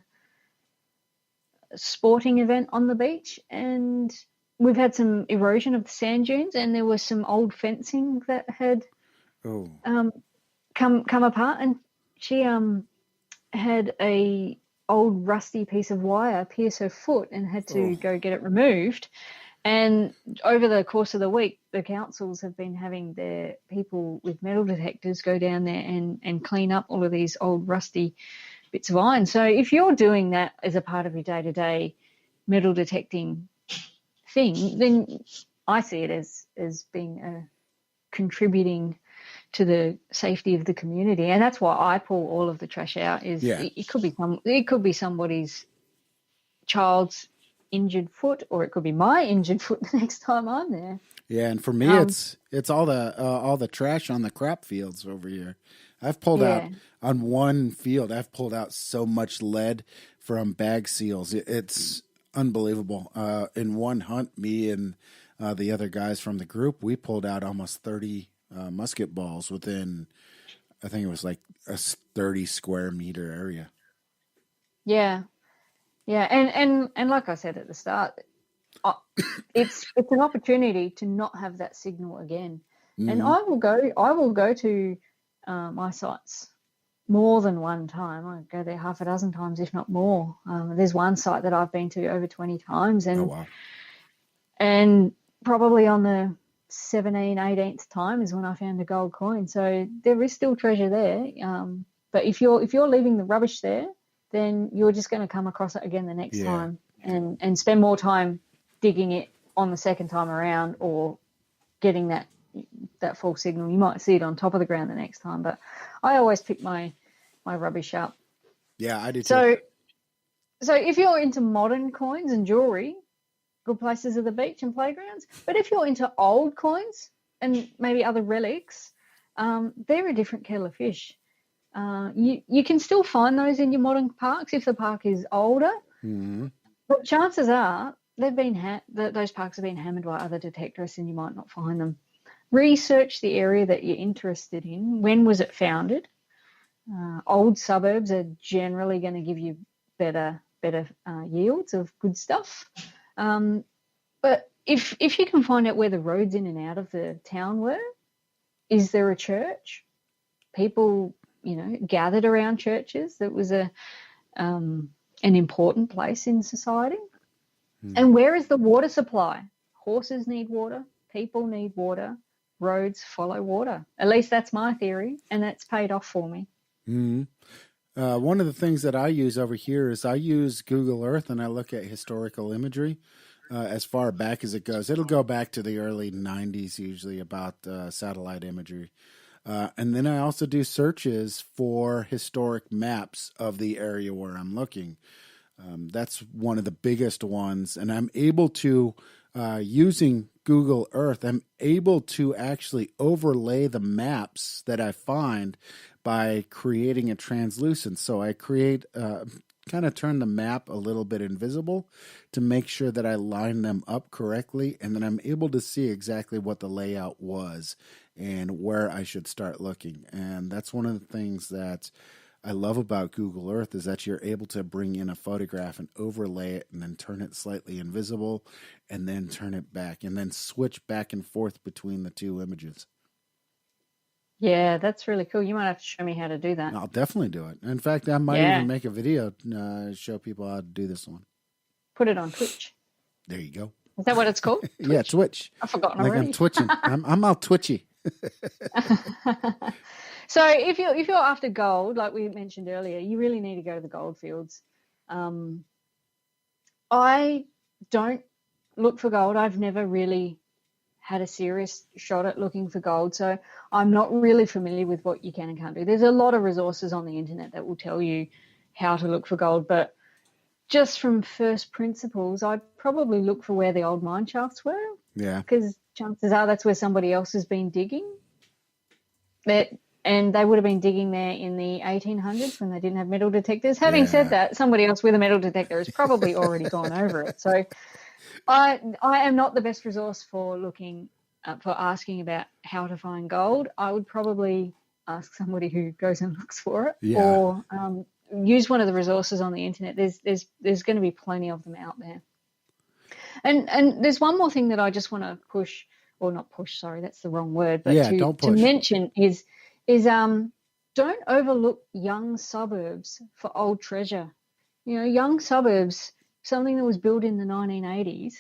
sporting event on the beach, and we've had some erosion of the sand dunes, and there was some old fencing that had come apart, and she had a old rusty piece of wire pierce her foot and had to go get it removed. And over the course of the week, the councils have been having their people with metal detectors go down there and clean up all of these old rusty bits of iron. So if you're doing that as a part of your day-to-day metal detecting thing, then I see it as being a contributing to the safety of the community. And that's why I pull all of the trash out. It could be somebody's child's injured foot, or it could be my injured foot the next time I'm there. Yeah, and for me, it's all the trash on the crop fields over here. I've pulled out on one field. I've pulled out so much lead from bag seals. It's unbelievable. In one hunt, me and the other guys from the group, we pulled out almost 30 musket balls within, I think it was like a 30 square meter area. Yeah. Yeah, and like I said at the start, it's an opportunity to not have that signal again. Mm-hmm. And I will go to my sites more than one time. I go there half a dozen times, if not more. There's one site that I've been to over 20 times, and probably on the 18th time is when I found a gold coin. So there is still treasure there. But if you're leaving the rubbish there, then you're just going to come across it again the next time and spend more time digging it on the second time around, or getting that false signal. You might see it on top of the ground the next time, but I always pick my rubbish up. Yeah, I do too. So if you're into modern coins and jewelry, good places are the beach and playgrounds. But if you're into old coins and maybe other relics, they're a different kettle of fish. You can still find those in your modern parks if the park is older, but chances are those parks have been hammered by other detectorists and you might not find them. Research the area that you're interested in. When was it founded? Old suburbs are generally going to give you better yields of good stuff. But if you can find out where the roads in and out of the town were, is there a church? People gathered around churches. That was an important place in society. And where is the water supply? Horses need water. People need water. Roads follow water. At least that's my theory, and that's paid off for me. One of the things that I use over here is I use Google Earth, and I look at historical imagery as far back as it goes. It'll go back to the early 90s usually about satellite imagery. And then I also do searches for historic maps of the area where I'm looking. That's one of the biggest ones. And I'm able to, using Google Earth, I'm able to actually overlay the maps that I find by creating a translucent. So I create, kind of turn the map a little bit invisible to make sure that I line them up correctly. And then I'm able to see exactly what the layout was and where I should start looking. And that's one of the things that I love about Google Earth is that you're able to bring in a photograph and overlay it and then turn it slightly invisible and then turn it back and then switch back and forth between the two images. Yeah, that's really cool. You might have to show me how to do that. I'll definitely do it. In fact, I might Yeah. even make a video show people how to do this one. Put it on Twitch. There you go. Is that what it's called? Yeah, Twitch. I've forgotten Like already. I'm twitching. I'm all twitchy. So if you're after gold, like we mentioned earlier, you really need to go to the gold fields. I don't look for gold. I've never really had a serious shot at looking for gold, so I'm not really familiar with what you can and can't do. There's a lot of resources on the internet that will tell you how to look for gold, but just from first principles, I'd probably look for where the old mine shafts were. Yeah. Because chances are that's where somebody else has been digging. And they would have been digging there in the 1800s when they didn't have metal detectors. Having said that, somebody else with a metal detector has probably already gone over it. So I am not the best resource for looking for asking about how to find gold. I would probably ask somebody who goes and looks for it, or use one of the resources on the internet. There's going to be plenty of them out there. And there's one more thing that I just want to push, or not push, sorry, that's the wrong word, but to mention is don't overlook young suburbs for old treasure. You know, young suburbs, something that was built in the 1980s,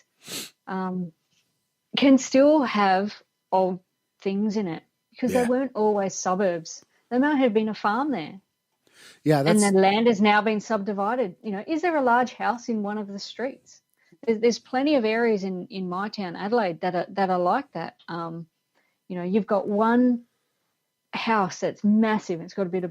can still have old things in it because they weren't always suburbs. There might have been a farm there. Yeah, and the land has now been subdivided. You know, is there a large house in one of the streets? There's plenty of areas in my town, Adelaide, that are like that. You know, you've got one house that's massive. It's got a bit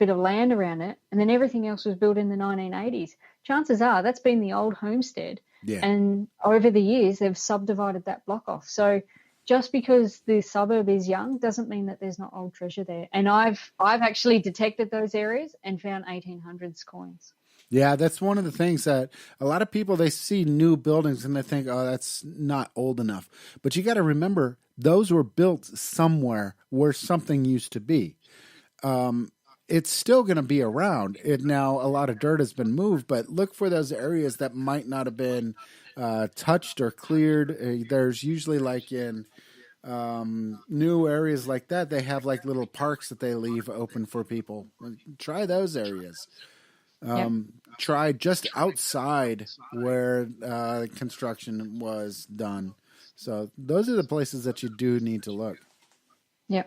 of land around it, and then everything else was built in the 1980s. Chances are that's been the old homestead, and over the years they've subdivided that block off. So just because the suburb is young doesn't mean that there's not old treasure there. And I've actually detected those areas and found 1800s coins. Yeah, that's one of the things that a lot of people, they see new buildings and they think, oh, that's not old enough. But you got to remember, those were built somewhere where something used to be. It's still going to be around. Now, a lot of dirt has been moved, but look for those areas that might not have been touched or cleared. There's usually like in new areas like that, they have like little parks that they leave open for people. Try those areas. Try just outside where construction was done. So those are the places that you do need to look. Yeah.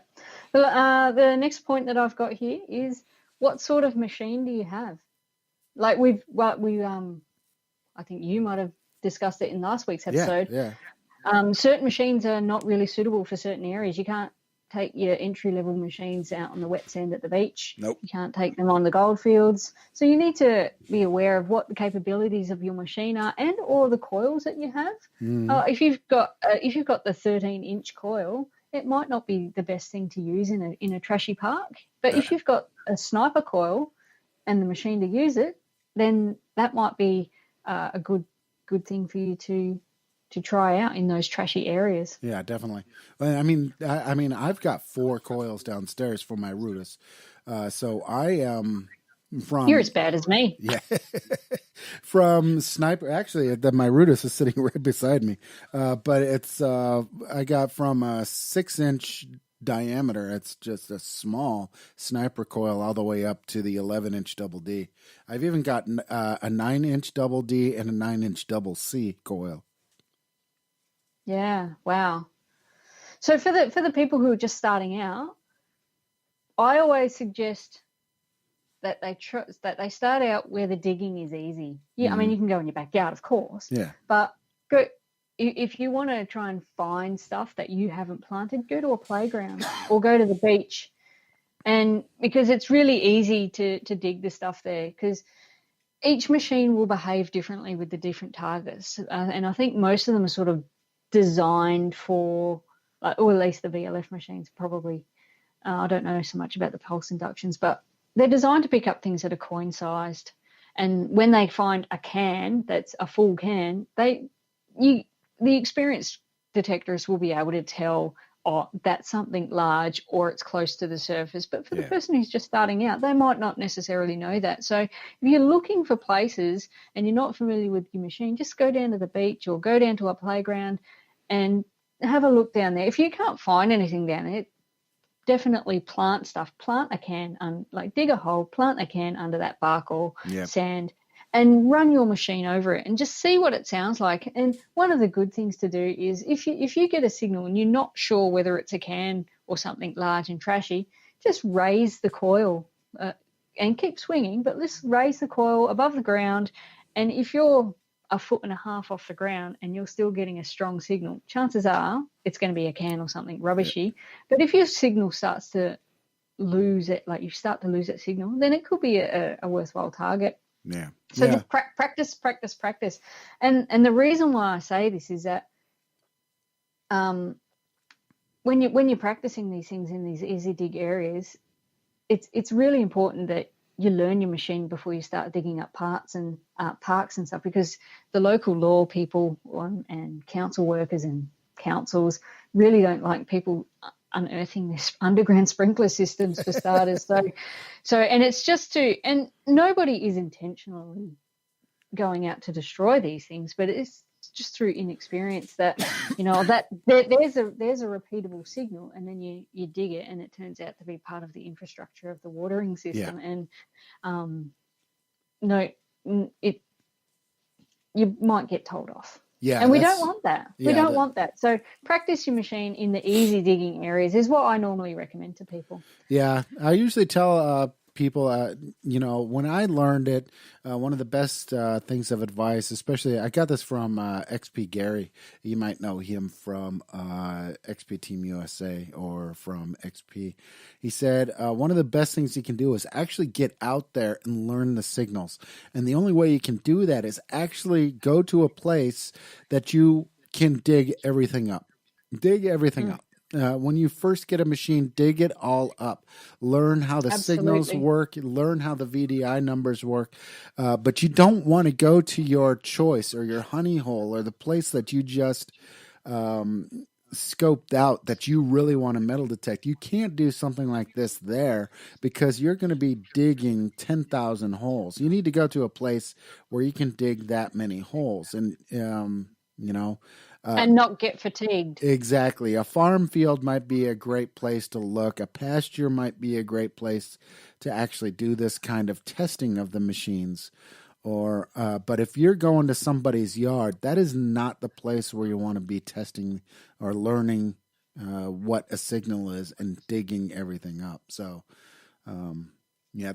Well, the next point that I've got here is, what sort of machine do you have? Like we I think you might have discussed it in last week's episode. Certain machines are not really suitable for certain areas. You can't take your entry-level machines out on the wet sand at the beach. Nope. You can't take them on the gold fields. So you need to be aware of what the capabilities of your machine are, and or the coils that you have. If you've got the 13-inch coil, it might not be the best thing to use in a trashy park. But if you've got a sniper coil and the machine to use it, then that might be a good thing for you to try out in those trashy areas. Yeah, definitely. I mean, I've got 4 coils downstairs for my Rudis. So I am from... You're as bad as me. Yeah. From sniper... Actually, my Rudis is sitting right beside me. But it's... I got from a 6-inch diameter. It's just a small sniper coil all the way up to the 11-inch double D. I've even got a 9-inch double D and a 9-inch double C coil. Yeah, wow. So for the people who are just starting out, I always suggest that they start out where the digging is easy. Yeah, I mean, you can go in your backyard, of course. Yeah. But if you want to try and find stuff that you haven't planted, go to a playground or go to the beach, and because it's really easy to dig the stuff there, because each machine will behave differently with the different targets, and I think most of them are sort of designed for, or at least the VLF machines probably. I don't know so much about the pulse inductions, but they're designed to pick up things that are coin sized. And when they find a can that's a full can, the experienced detectors will be able to tell oh, that's something large or it's close to the surface. But for the person who's just starting out, they might not necessarily know that. So if you're looking for places and you're not familiar with your machine, just go down to the beach or go down to a playground and have a look down there. If you can't find anything down there, definitely plant stuff. Plant a can, like dig a hole, plant a can under that bark or sand, and run your machine over it and just see what it sounds like. And one of the good things to do is if you get a signal and you're not sure whether it's a can or something large and trashy, just raise the coil and keep swinging, but let's raise the coil above the ground. And if you're 1.5 feet off the ground and you're still getting a strong signal, chances are it's going to be a can or something rubbishy. But if your signal starts to lose it, like you start to lose that signal, then it could be a worthwhile target. Yeah. So just practice. And the reason why I say this is that when you're practicing these things in these easy dig areas, it's really important that you learn your machine before you start digging up parks and stuff, because the local law people and council workers and councils really don't like people unearthing this underground sprinkler systems for starters. So and it's just and nobody is intentionally going out to destroy these things, but it's just through inexperience that that there's a repeatable signal, and then you dig it and it turns out to be part of the infrastructure of the watering system. And you might get told off. And we don't want that. We don't want that. So practice your machine in the easy digging areas is what I normally recommend to people. Yeah, I usually tell people, when I learned it, one of the best things of advice, especially, I got this from XP Gary. You might know him from XP Team USA or from XP. He said one of the best things you can do is actually get out there and learn the signals. And the only way you can do that is actually go to a place that you can dig everything up. Dig everything up. When you first get a machine, dig it all up. Learn how the signals work. Learn how the VDI numbers work. But you don't want to go to your choice or your honey hole or the place that you just scoped out that you really want to metal detect. You can't do something like this there because you're going to be digging 10,000 holes. You need to go to a place where you can dig that many holes. And, and not get fatigued. Exactly. A farm field might be a great place to look. A pasture might be a great place to actually do this kind of testing of the machines. But if you're going to somebody's yard, that is not the place where you want to be testing or learning what a signal is and digging everything up. So,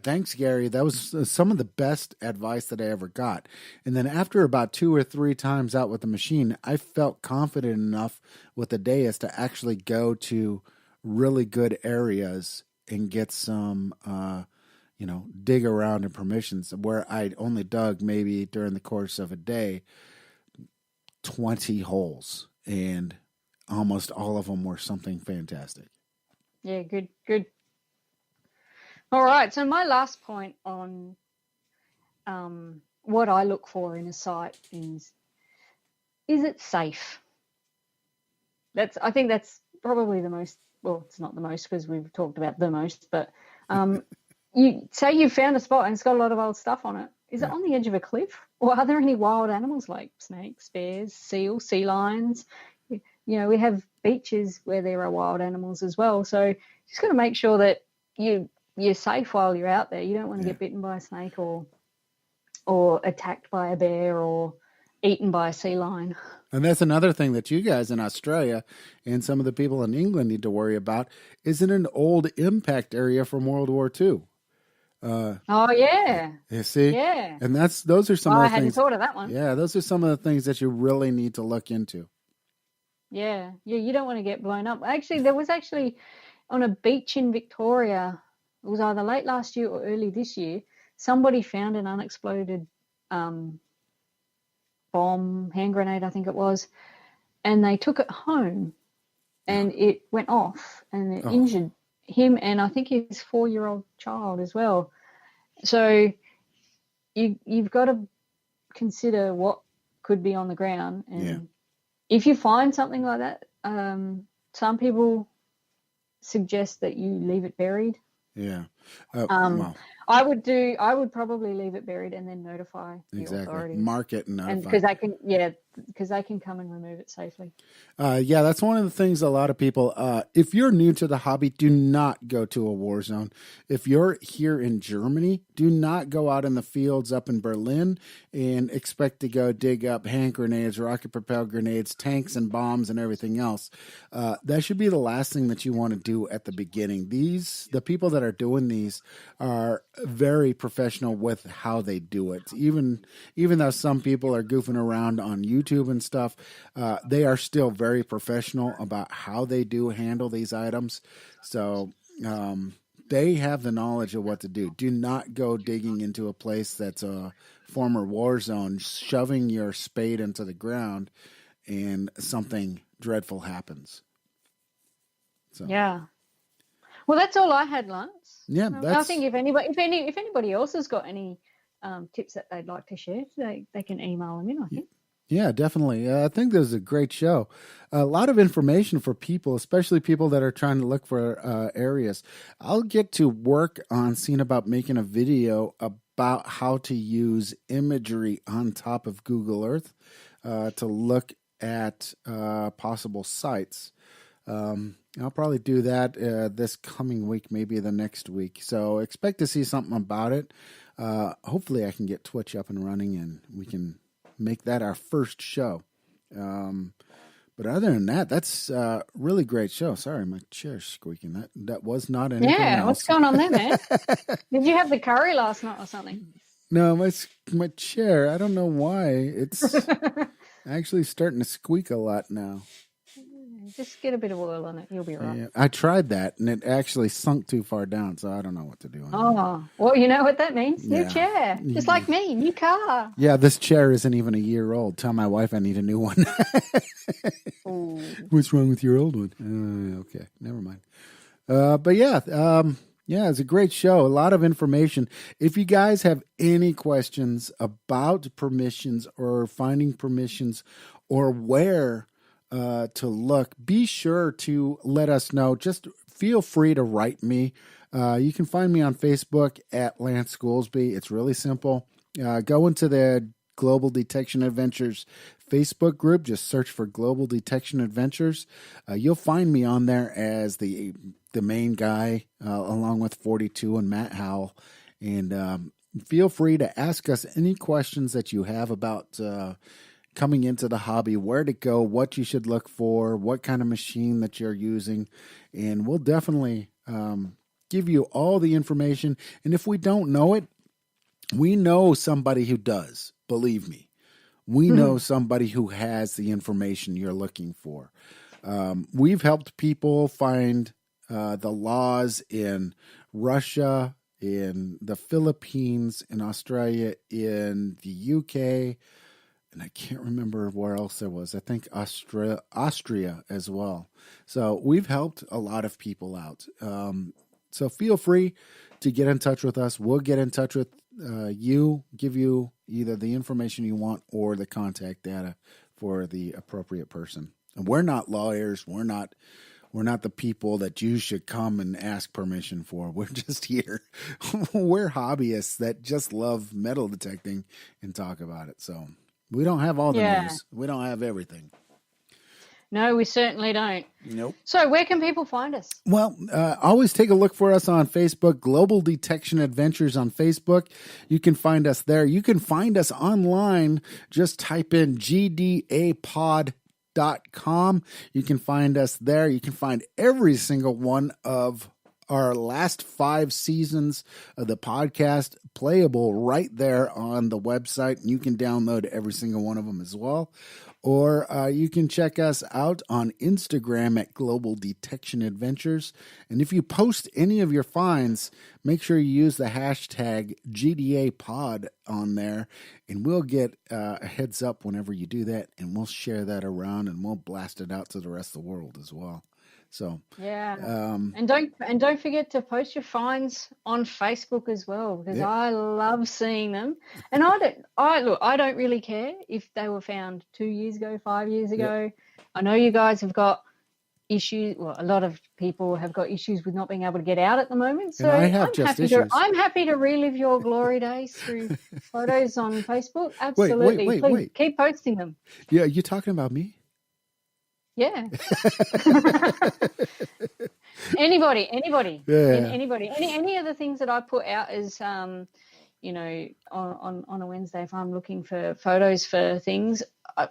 thanks, Gary. That was some of the best advice that I ever got. And then after about 2 or 3 times out with the machine, I felt confident enough with the Deus to actually go to really good areas and get some, dig around in permissions where I only dug maybe during the course of a day 20 holes, and almost all of them were something fantastic. Yeah, good. All right, so my last point on what I look for in a site is it safe? I think that's probably the most, well, it's not the most because we've talked about the most, but you say you found a spot and it's got a lot of old stuff on it. Is it on the edge of a cliff, or are there any wild animals like snakes, bears, seals, sea lions? We have beaches where there are wild animals as well. So just got to make sure that you're safe while you're out there. You don't want to get bitten by a snake or attacked by a bear or eaten by a sea lion. And that's another thing that you guys in Australia and some of the people in England need to worry about. Is it an old impact area from World War II? Oh yeah. You see? Yeah. And those are some of the things. I hadn't thought of that one. Yeah, those are some of the things that you really need to look into. Yeah. You don't want to get blown up. Actually, there was on a beach in Victoria, it was either late last year or early this year, somebody found an unexploded bomb, hand grenade, I think it was, and they took it home and it went off and it injured him and I think his 4-year-old child as well. So you've got to consider what could be on the ground, and if you find something like that, some people suggest that you leave it buried. Yeah. Well, I would probably leave it buried and then notify the authorities. Mark it and notify. And because they can come and remove it safely. Yeah, that's one of the things a lot of people, if you're new to the hobby, do not go to a war zone. If you're here in Germany, do not go out in the fields up in Berlin and expect to go dig up hand grenades, rocket propelled grenades, tanks and bombs and everything else. That should be the last thing that you want to do at the beginning. The people that are doing these are very professional with how they do it. Even though some people are goofing around on YouTube and stuff, they are still very professional about how they do handle these items. So they have the knowledge of what to do. Do not go digging into a place that's a former war zone, shoving your spade into the ground, and something dreadful happens. So. Yeah. Well, that's all I had, Lance. Yeah, I think if anybody else has got any tips that they'd like to share, they can email them in, I think. Yeah, definitely. I think this is a great show. A lot of information for people, especially people that are trying to look for areas. I'll get to work on seeing about making a video about how to use imagery on top of Google Earth to look at possible sites. I'll probably do that this coming week, maybe the next week. So expect to see something about it. Hopefully I can get Twitch up and running and we can make that our first show. But other than that, that's a really great show. Sorry, my chair's squeaking. That was not anything else. What's going on there, man? Did you have the curry last night or something? No, my chair, I don't know why. It's actually starting to squeak a lot now. Just get a bit of oil on it. You'll be right. Yeah, I tried that, and it actually sunk too far down, so I don't know what to do. Oh, well, you know what that means? New chair. Just like me, new car. Yeah, this chair isn't even a year old. Tell my wife I need a new one. What's wrong with your old one? Okay, never mind. But yeah, it's a great show. A lot of information. If you guys have any questions about permissions or finding permissions or where to look, be sure to let us know. Just feel free to write me. You can find me on Facebook at Lance Goolsby. It's really simple. Go into the Global Detection Adventures Facebook group. Just search for Global Detection Adventures. You'll find me on there as the main guy, along with 42 and Matt Howell. And feel free to ask us any questions that you have about coming into the hobby, where to go, what you should look for, what kind of machine that you're using. And we'll definitely give you all the information. And if we don't know it, we know somebody who does. Believe me. We know somebody who has the information you're looking for. We've helped people find the laws in Russia, in the Philippines, in Australia, in the UK, and I can't remember where else there was. I think Austria as well. So we've helped a lot of people out. So feel free to get in touch with us. We'll get in touch with you, give you either the information you want or the contact data for the appropriate person. And we're not lawyers. We're not the people that you should come and ask permission for. We're just here. We're hobbyists that just love metal detecting and talk about it. So we don't have all the news. We don't have everything. No, we certainly don't. Nope. So where can people find us? Well, always take a look for us on Facebook, Global Detection Adventures on Facebook. You can find us there. You can find us online. Just type in GDApod.com. You can find us there. You can find every single one of our last 5 seasons of the podcast playable right there on the website. And you can download every single one of them as well. Or you can check us out on Instagram at Global Detection Adventures. And if you post any of your finds, make sure you use the hashtag GDApod on there. And we'll get a heads up whenever you do that. And we'll share that around and we'll blast it out to the rest of the world as well. So and don't forget to post your finds on Facebook as well, because I love seeing them. And I don't really care if they were found 2 years ago, 5 years ago. I know you guys have got issues. Well, a lot of people have got issues with not being able to get out at the moment. So And I have just issues. I'm happy to relive your glory days through photos on Facebook. Absolutely. Please keep posting them. Yeah, you talking about me? Yeah. Anybody. Yeah. Anybody. Any of the things that I put out is, you know, on a Wednesday, if I'm looking for photos for things,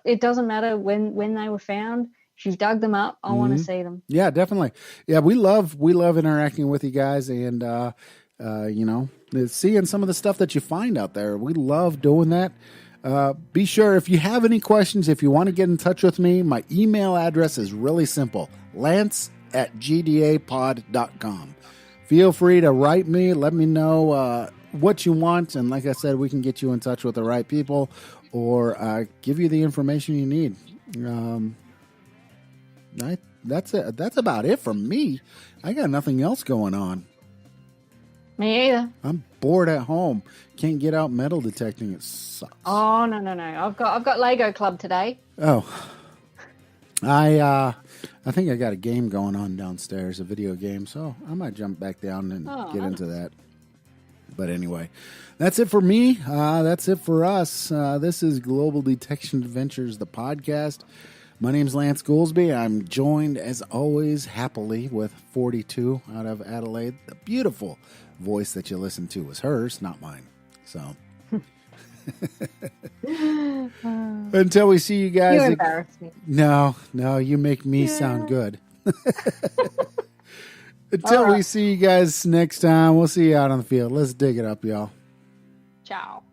it doesn't matter when they were found. If you've dug them up, I want to see them. Yeah, definitely. Yeah, we love interacting with you guys, and you know, seeing some of the stuff that you find out there. We love doing that. Be sure, if you have any questions, if you want to get in touch with me, my email address is really simple: lance@gdapod.com. Feel free to write me. Let me know what you want, and like I said, we can get you in touch with the right people, or give you the information you need. That's it. That's about it from me. I got nothing else going on. Me either. I'm bored at home. Can't get out metal detecting. It sucks. Oh no. I've got Lego Club today. Oh, I think I got a game going on downstairs, a video game. So I might jump back down and get into that. But anyway, that's it for me. That's it for us. This is Global Detection Adventures, the podcast. My name's Lance Goolsby. I'm joined, as always, happily with 42 out of Adelaide. The beautiful voice that you listen to was hers, not mine. So, until we see you guys. You embarrass me. No, you make me sound good. Until we see you guys next time, we'll see you out on the field. Let's dig it up, y'all. Ciao.